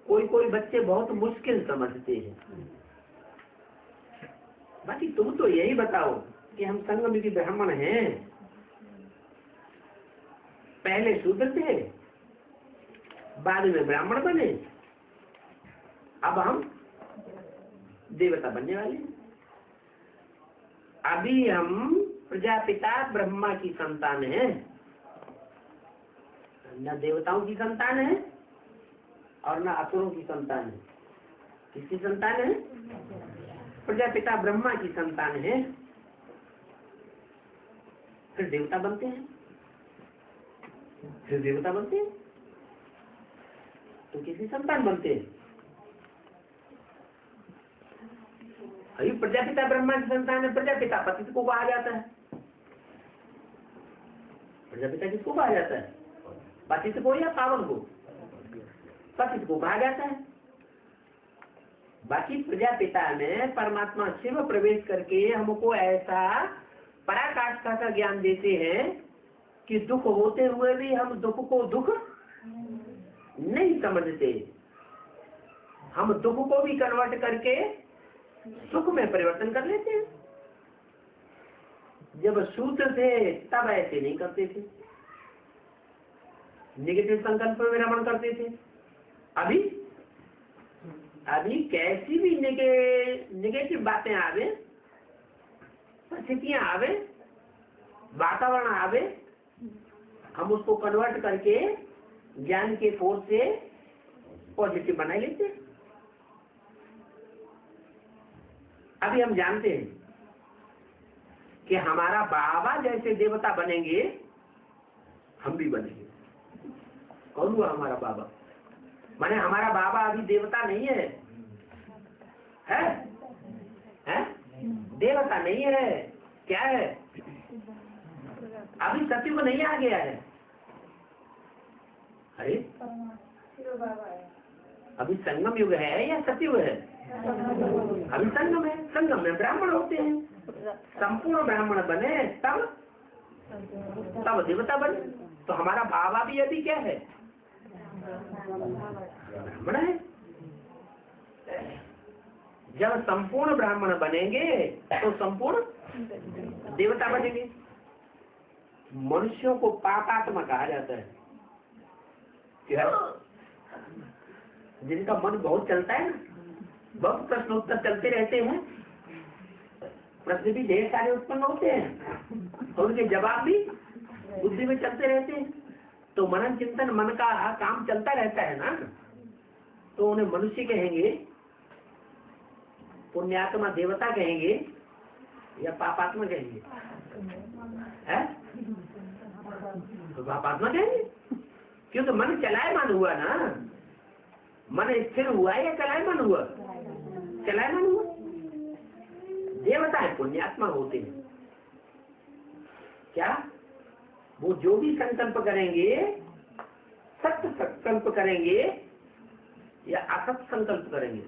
कोई कोई बच्चे बहुत मुश्किल समझते हैं। बाकी तुम तो यही बताओ कि हम संगम युगी ब्राह्मण हैं, पहले शूद्र थे, बाद में ब्राह्मण बने, अब हम देवता बनने वाले हैं। अभी हम प्रजापिता ब्रह्मा की संतान है, न देवताओं की संतान है और न असुरों की संतान है। किसकी संतान है? प्रजापिता ब्रह्मा की संतान है। फिर देवता बनते हैं, फिर देवता बनते हैं तो किसी संतान बनते हैं? अभी प्रजापिता ब्रह्मा की संतान है, प्रजापिता पतित को कहा जाता है। प्रजापिता किसको कहा जाता है? पतित को या पावन को? पतित को कहा जाता है। बाकी प्रजापिता में परमात्मा शिव प्रवेश करके हमको ऐसा पराकाष्ठा का ज्ञान देते हैं कि दुख होते हुए भी हम दुख को दुख नहीं समझते। हम दुख को भी कन्वर्ट करके सुख में परिवर्तन कर लेते हैं। जब शूद्र थे तब ऐसे नहीं करते थे, नेगेटिव संकल्प में रमण करते थे। अभी कैसी भी नेगेटिव बातें आवे, परिस्थितियां आवे, वातावरण आवे, हम उसको कन्वर्ट करके ज्ञान के फोर्स से पॉजिटिव बना लेते हैं। अभी हम जानते हैं कि हमारा बाबा जैसे देवता बनेंगे, हम भी बनेंगे। कौन हुआ हमारा बाबा? माने हमारा बाबा अभी देवता नहीं है, है? देवता नहीं है, क्या है? अभी सत्युग नहीं आ गया है। अरे अभी संगम युग है या सत्युग है? अभी संगम है। संगम में ब्राह्मण होते हैं, संपूर्ण ब्राह्मण बने तब देवता बने। तो हमारा बाबा भी अभी क्या है? ब्राह्मण है। जब संपूर्ण ब्राह्मण बनेंगे तो संपूर्ण देवता बनेंगे। मनुष्यों को पापात्मा कहा जाता है। क्या? जिनका मन बहुत चलता है ना, बहुत प्रश्नोत्तर चलते रहते हैं, प्रश्न भी ढेर सारे उत्पन्न होते हैं और उनके जवाब भी बुद्धि में चलते रहते हैं। तो मनन चिंतन मन का काम चलता रहता है ना, तो उन्हें मनुष्य कहेंगे, पुण्यात्मा देवता कहेंगे या पापात्मा कहेंगे? है? तो पापात्मा कहेंगे, क्योंकि मन चलायमान हुआ ना। मन स्थिर हुआ या चलायमान हुआ? चलायमान हुआ। देवता है पुण्यात्मा होते हैं। क्या? वो जो भी संकल्प करेंगे, सत्य संकल्प करेंगे या असत संकल्प करेंगे,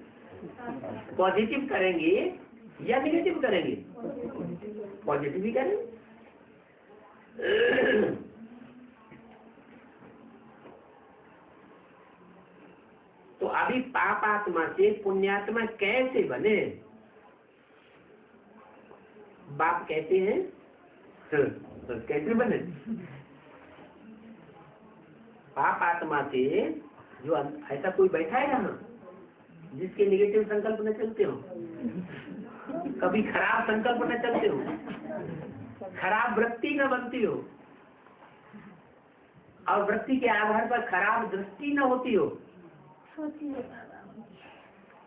पॉजिटिव करेंगे या निगेटिव करेंगे? पॉजिटिव ही करेंगे। तो अभी पापात्मा से पुण्यात्मा कैसे बने? बाप कहते हैं तो कैसे बने? पापात्मा से जो ऐसा कोई बैठा है यहाँ जिसके निगेटिव संकल्प न चलते हो, कभी खराब संकल्प न चलते हो, खराब वृत्ति न बनती हो और वृत्ति के आधार पर खराब दृष्टि न होती हो,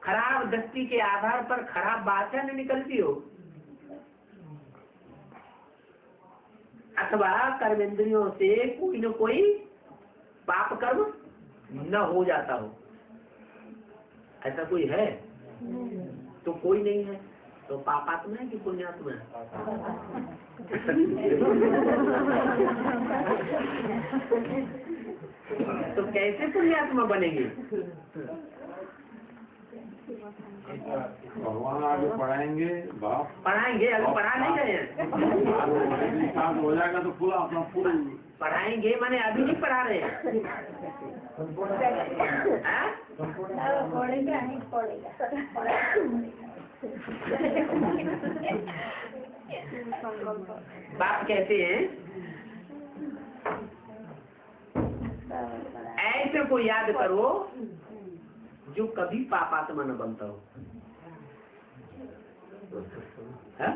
खराब दृष्टि के आधार पर खराब बातें न निकलती हो, अथवा कर्मेंद्रियों से कोई न कोई पाप कर्म न हो जाता हो। ऐसा कोई है? तो कोई नहीं है। तो पापात्मा है कि पुण्यात्मा है? तो कैसे पुण्यात्मा बनेंगे? भगवान आगे पढ़ाएंगे, बाप पढ़ाएंगे। अभी पढ़ा नहीं रहे हैं। हो जाएगा तो पूरा अपना पूरा पढ़ाएंगे माने अभी नहीं पढ़ा रहे हैं। बाप कहते हैं ऐसे को याद करो जो कभी पापात्मा न बनता हो। है?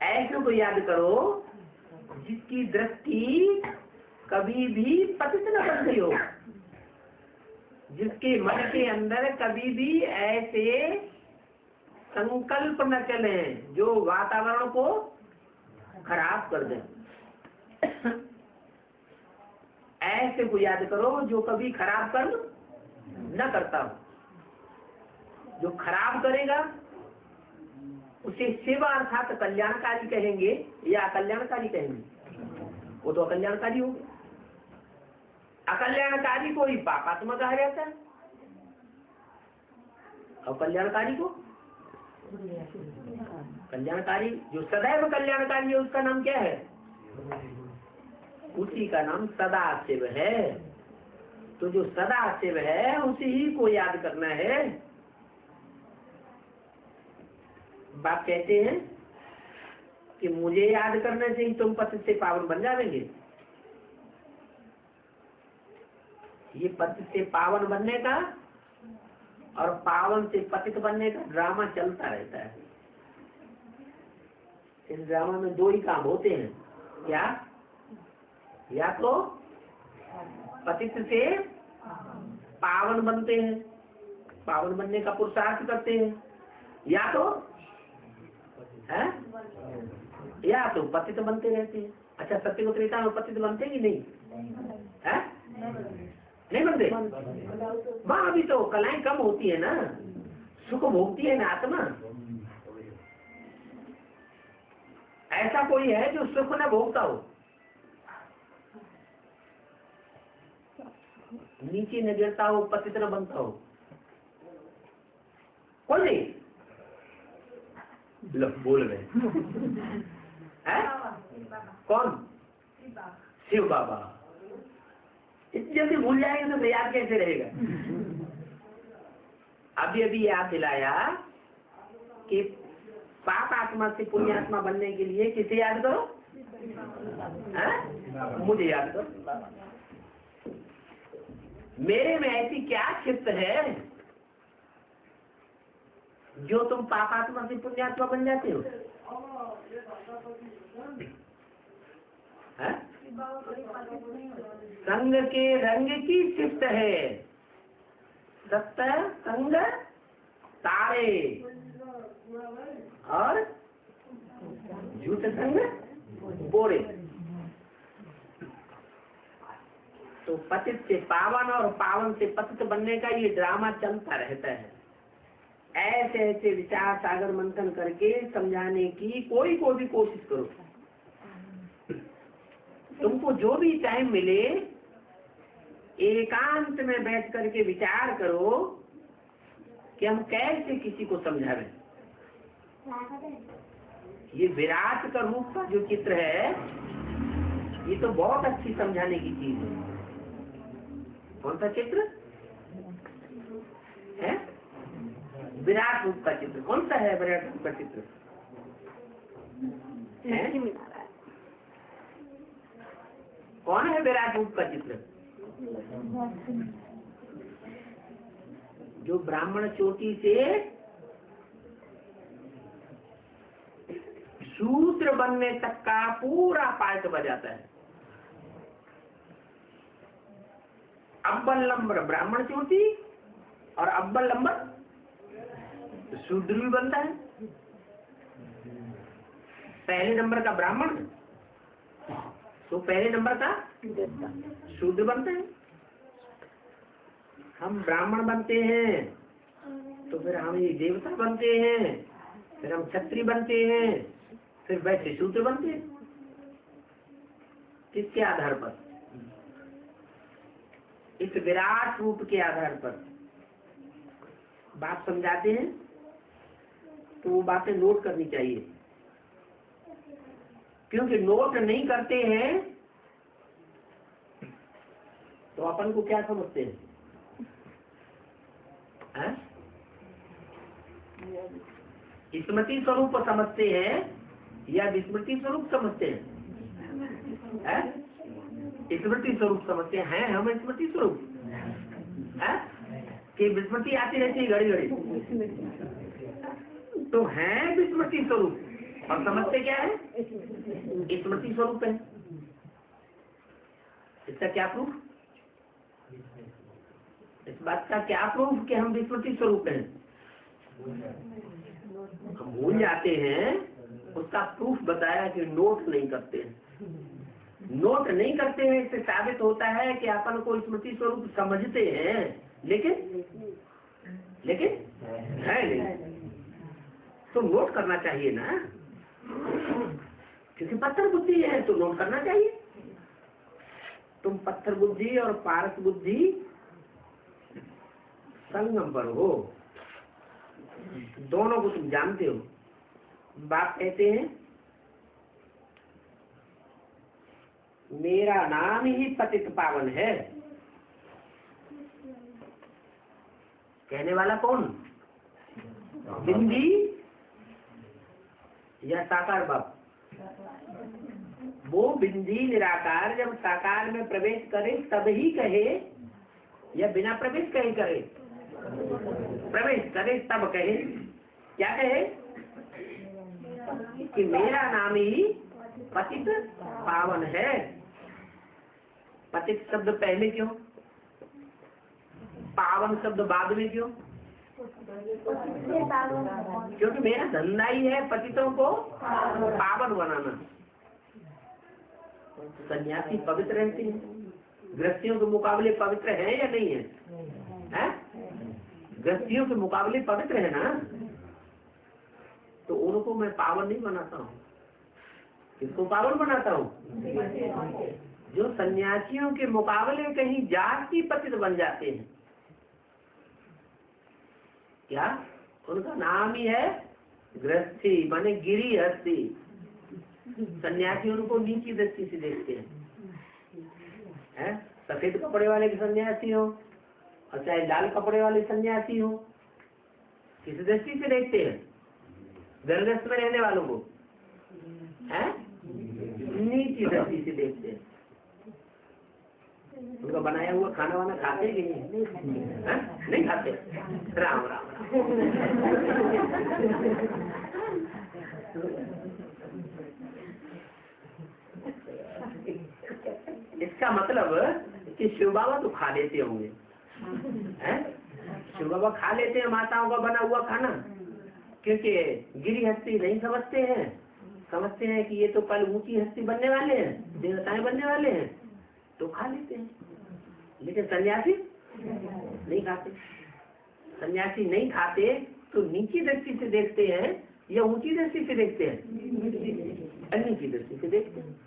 ऐसे को याद करो जिसकी दृष्टि कभी भी पतित न बनती हो, जिसके मन के अंदर कभी भी ऐसे संकल्प न चले जो वातावरण को खराब कर दे। ऐसे को याद करो जो कभी खराब कर्म न करता हो। जो खराब करेगा उसे सेवा अर्थात कल्याणकारी कहेंगे या अकल्याणकारी कहेंगे? वो तो अकल्याणकारी हो गया। अकल्याणकारी को ही पापात्मा कहा जाता है और कल्याणकारी को कल्याणकारी। जो सदैव कल्याणकारी है उसका नाम क्या है? उसी का नाम सदाशिव है। तो जो सदाशिव है उसी ही को याद करना है। बाप कहते हैं कि मुझे याद करने से ही तुम पतित से पावन बन जाएंगे। ये पतित से पावन बनने का और पावन से पतित बनने का ड्रामा चलता रहता है। इस ड्रामा में दो ही काम होते हैं। क्या? या तो पतित से पावन बनते हैं, पावन बनने का पुरुषार्थ करते हैं, या तो है या तो पतित बनते रहते हैं। अच्छा, सत्य को त्रेता में पतित बनते कि नहीं? है? नहीं बनते। वहाँ अभी तो कलाएं कम होती है ना, सुख भोगती है ना आत्मा। ऐसा कोई है जो सुख न भोगता हो, नीचे न गिरता हो, पतित न बनता हो? कोई नहीं। बोल रहे हैं कौन? शिव बाबा। इतनी जल्दी भूल जाएंगे तो याद कैसे रहेगा? अभी अभी याद दिलाया कि पाप आत्मा से पुण्यात्मा बनने के लिए किसे याद करो? मुझे याद करो। मेरे में ऐसी क्या क्षिप्त है जो तुम पापात्मा से पुण्यात्मा बन जाते हो? संग के रंग की सिफ्त है, सत्य संग तारे और झूठ संग बोरे। तो पतित से पावन और पावन से पतित बनने का ये ड्रामा चलता रहता है। ऐसे ऐसे विचार सागर मंथन करके समझाने की कोई भी कोशिश करो। तुमको जो भी टाइम मिले एकांत में बैठ करके विचार करो कि हम कैसे किसी को समझावें। ये विराट का रूप का जो चित्र है ये तो बहुत अच्छी समझाने की चीज है। कौन सा चित्र है? विराट रूप का चित्र। कौन सा है विराट रूप का चित्र? है? कौन है विराट रूप का चित्र? जो ब्राह्मण चोटी से शूद्र बनने तक का पूरा पार्ट बजाता है। अव्वल नंबर ब्राह्मण चोटी और अव्वल नंबर शूद्र भी बनता है। पहले नंबर का ब्राह्मण तो पहले नंबर का शूद्र बनता है। हम ब्राह्मण बनते हैं तो फिर हम ये देवता बनते हैं, फिर हम क्षत्रिय बनते हैं, फिर वैसे शूद्र बनते हैं। किसके आधार पर? इस विराट रूप के आधार पर बात समझाते हैं तो वो बातें नोट करनी चाहिए, क्योंकि नोट नहीं करते हैं तो अपन को क्या समझते हैं? स्मृति स्वरूप समझते हैं या विस्मृति स्वरूप समझते हैं? स्मृति स्वरूप समझते हैं। हम स्मृति स्वरूप है कि विस्मृति आती रहती है घड़ी घड़ी, तो है विस्मृति स्वरूप और समझते क्या है, स्मृति स्वरूप है। इसका क्या प्रूफ, इस बात का क्या प्रूफ कि हम विस्मृति स्वरूप हैं? हम भूल जाते हैं, उसका प्रूफ बताया कि नोट नहीं करते हैं। नोट नहीं करते हैं, इससे साबित होता है कि अपन को स्मृति स्वरूप समझते हैं, लेकिन है नहीं। तो नोट करना चाहिए ना, क्योंकि पत्थर बुद्धि है तो नोट करना चाहिए। तुम पत्थर बुद्धि और पारस बुद्धि संगम पर हो, दोनों को तुम जानते हो। बाप कहते हैं मेरा नाम ही पतित पावन है। कहने वाला कौन, बिंदी या साकार बाप? वो बिंदी निराकार जब साकार में प्रवेश करे तब ही कहे, या बिना प्रवेश कहे करे? प्रवेश करे तब कहे। क्या कहे कि मेरा नाम ही पतित पावन है। पतित शब्द पहले क्यों, पावन शब्द बाद में क्यों? क्योंकि मेरा धंधा ही है पतितों को पावन बनाना। सन्यासी पवित्र रहते हैं, गृहस्थियों के मुकाबले पवित्र है या नहीं है? गृहस्थियों के मुकाबले पवित्र है ना, तो उनको मैं पावन नहीं बनाता हूँ। किसको पावन बनाता हूँ? जो सन्यासियों के मुकाबले कहीं जाति पतित बन जाते हैं। क्या उनका नाम ही है गृहस्थी, माने गिरी हस्ती। सन्यासी उनको नीची दृष्टि से देखते हैं। सफेद कपड़े वाले सन्यासी हो और चाहे लाल कपड़े वाले सन्यासी हो, किस दृष्टि से देखते हैं? गृहस्थ में रहने वालों को नीची दृष्टि से देखते हैं। उनका बनाया हुआ खाना वाना खाते कि नहीं खाते? राम राम इसका मतलब कि शिव बाबा तो खा लेते होंगे, शिव बाबा खा लेते हैं माताओं का बना हुआ खाना, क्योंकि गिरी हस्ती नहीं समझते हैं। समझते हैं कि ये तो कल ऊंची हस्ती बनने वाले हैं, देवताएं बनने वाले हैं, तो खा लेते हैं। लेकिन सन्यासी नहीं खाते। सन्यासी नहीं खाते तो नीची दृष्टि से देखते हैं या ऊंची दृष्टि से देखते हैं? नीची दृष्टि से देखते हैं।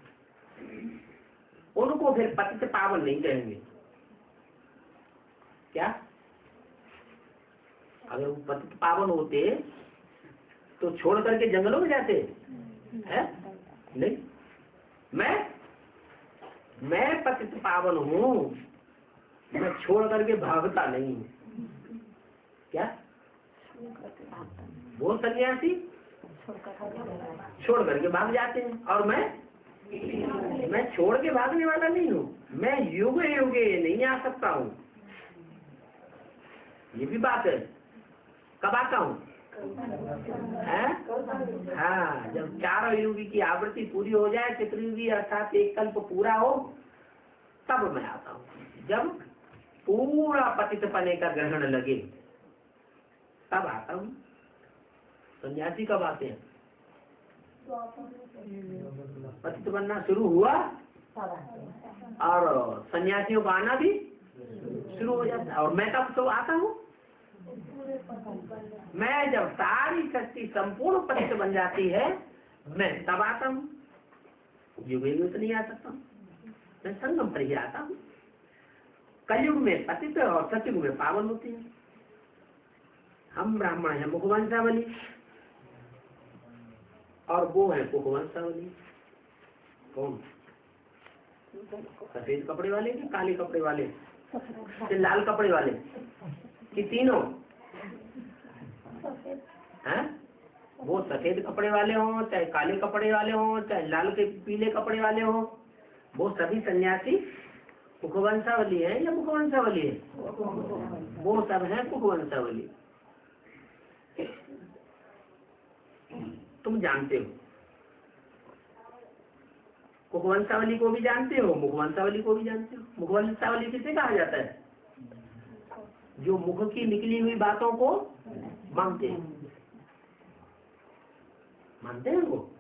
उनको फिर पतित पावन नहीं कहेंगे। क्या? अगर वो पतित पावन होते तो छोड़ करके जंगलों में जाते हैं? नहीं। मैं पतित पावन हूँ, मैं छोड़ करके भागता नहीं हूँ। क्या? वो सन्यासी छोड़ करके भाग जाते हैं, और मैं छोड़ के भागने वाला नहीं हूँ। मैं युगे युगे नहीं आ सकता हूँ। ये भी बात है। कब आता हूँ? हाँ, जब 4 युगी की आवृत्ति पूरी हो जाए, चतुर्युगी अर्थात एक कल्प पूरा हो, तब मैं आता हूँ। जब पूरा पतित पने का ग्रहण लगे तब आता हूँ। सन्यासी कब आते हैं? पतित बनना शुरू हुआ और सन्यासियों का आना भी शुरू हो जाता है। और मैं कब तो आता हूँ? मैं जब सारी शक्ति संपूर्ण पतित बन जाती है, मैं तब आता हूँ। युग युग तो नहीं आ सकता, मैं संगम पर ही आता हूँ। कलयुग में पतित और सतयुग में पावन होती है। हम ब्राह्मण हैं मुखवंशावली, और वो है कुखवंशावली। कौन? सफेद कपड़े वाले कि काले कपड़े वाले कि लाल कपड़े वाले कि तीनों? हैं? वो सफेद कपड़े वाले हों, चाहे काले कपड़े वाले हों, चाहे लाल के पीले कपड़े वाले हों, वो सभी सन्यासी मुखवंशावली है या मुखवंशावली है? वो सब है मुखवंशावली। तुम जानते हो, मुखवंशावली को भी जानते हो, मुखवंशावली को भी जानते हो। मुखवंशावली किसे कहा जाता है? जो मुख की निकली हुई बातों को मानते हैं। मानते हैं वो?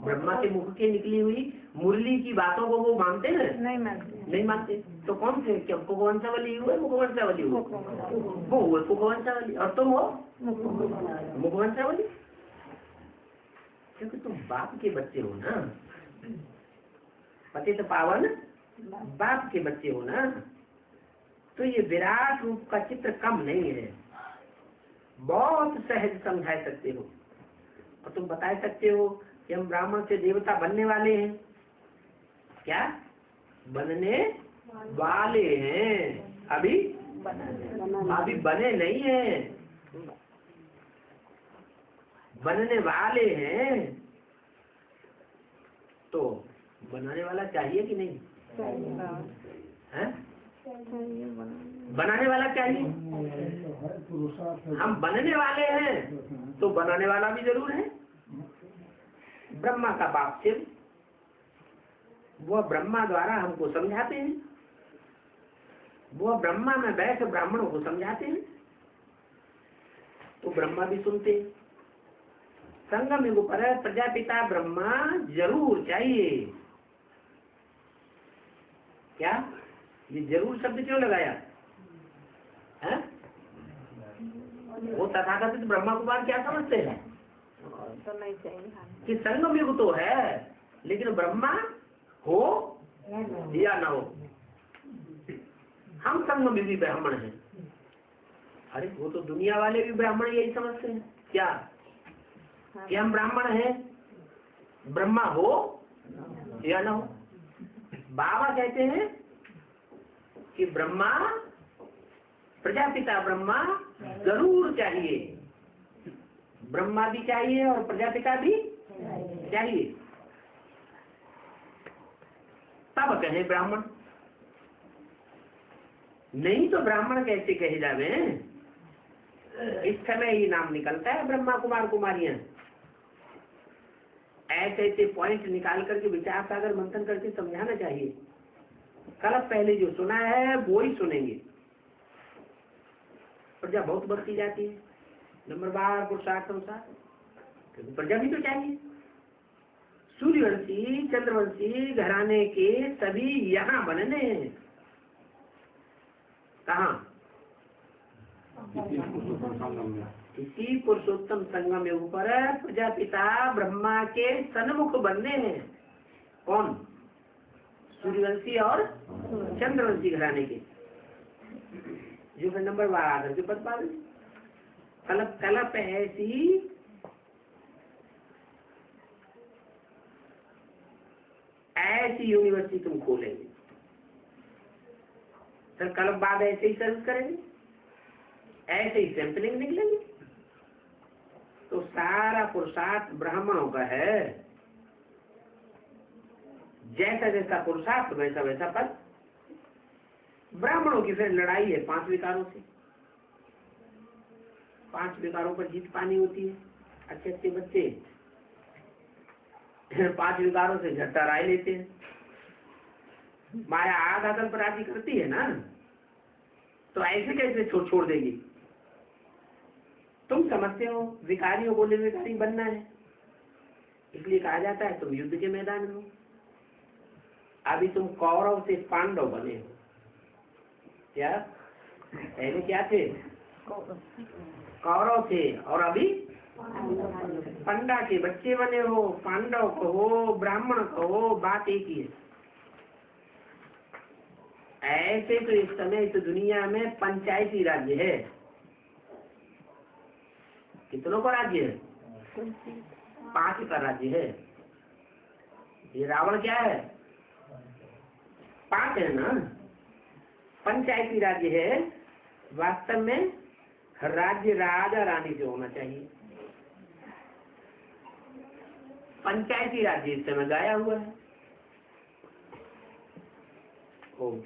ब्रह्मा के मुख के निकली हुई मुरली की बातों को वो मानते हैं? नहीं मानते। तो कौन से, क्या मुखवंशावली हुए, मुखवंशावली हुए? वो हुए मुखवंशावली। और तुम हो मुखवंशावली, क्योंकि तुम बाप के बच्चे हो ना, पतित पावन बाप के बच्चे हो ना। तो ये विराट रूप का चित्र कम नहीं है, बहुत सहज समझा सकते हो। और तुम बता सकते हो कि हम ब्राह्मण से देवता बनने वाले हैं। क्या बनने वाले हैं? अभी बने नहीं हैं, बनने वाले हैं। तो बनाने वाला चाहिए कि नहीं? है? बनाने वाला चाहिए। हम बनने वाले हैं तो बनाने वाला भी जरूर है। ब्रह्मा का बाप शिव, वह ब्रह्मा द्वारा हमको समझाते हैं, वह ब्रह्मा में बैठ ब्राह्मणों को समझाते हैं, तो ब्रह्मा भी सुनते हैं। संगम युग पर प्रजापिता ब्रह्मा जरूर चाहिए। क्या ये जरूर शब्द क्यों लगाया है? वो तथाकथित ब्रह्मा कुमार क्या समझते हैं तो नहीं चाहिए कि संगम युग तो है, लेकिन ब्रह्मा हो या ना हो, हम संगम युगी ब्राह्मण हैं। अरे वो तो दुनिया वाले भी ब्राह्मण यही समझते हैं। क्या कि हम ब्राह्मण हैं, ब्रह्मा हो या ना हो। बाबा कहते हैं कि ब्रह्मा, प्रजापिता ब्रह्मा जरूर चाहिए। ब्रह्मा भी चाहिए और प्रजापिता भी चाहिए, तब कहे ब्राह्मण। नहीं तो ब्राह्मण कैसे कहे जावे? इस समय ही नाम निकलता है ब्रह्मा कुमार कुमारियां। ऐसे ऐसे पॉइंट निकाल करके विचार सागर मंथन करके समझाना चाहिए। कल पहले जो सुना है वो ही सुनेंगे। प्रजा बहुत बढ़ती जाती है, नंबरवार पुरुषार्थ अनुसार, क्योंकि प्रजा भी तो चाहिए। सूर्यवंशी चंद्रवंशी घराने के सभी यहाँ बनने हैं। कहाँ? इसी पुरुषोत्तम संगम युग पर प्रजापिता ब्रह्मा के सन्मुख बनने हैं। कौन? सूर्यवंशी और चंद्रवंशी घराने के, जो फिर नंबर 12 आकर के पद पा कलप कलप ऐसी यूनिवर्सिटी तुम खोलेंगे, फिर कलप बाद ऐसे ही सर्विस करेंगे, ऐसे ही सैंपलिंग निकलेंगे। तो सारा पुरुषार्थ ब्राह्मणों का है। जैसा जैसा पुरुषार्थ वैसा वैसा पद। ब्राह्मणों की फिर लड़ाई है 5 विकारों से। 5 विकारों पर जीत पानी होती है। अच्छे अच्छे बच्चे 5 विकारों से झट्टा राय लेते हैं। माया आग आदल पर राजी करती है ना, तो ऐसे कैसे छोड़ देगी? तुम समझते हो विकारियों को निर्विकारी बनना है, इसलिए कहा जाता है तुम युद्ध के मैदान में हो। अभी तुम कौरव से पांडव बने हो। क्या पहले क्या थे? कौरव थे, और अभी पंडा के बच्चे बने हो। पांडव कहो ब्राह्मण कहो, बात एक ही है। ऐसे तो इस समय इस दुनिया में पंचायती राज्य है। कितनों का राज्य है? 5 का राज्य है। ये रावण क्या है? 5 है ना। पंचायती राज्य है। वास्तव में राज्य राजा रानी से होना चाहिए। पंचायती राज्य इस समय गाया हुआ है। ओम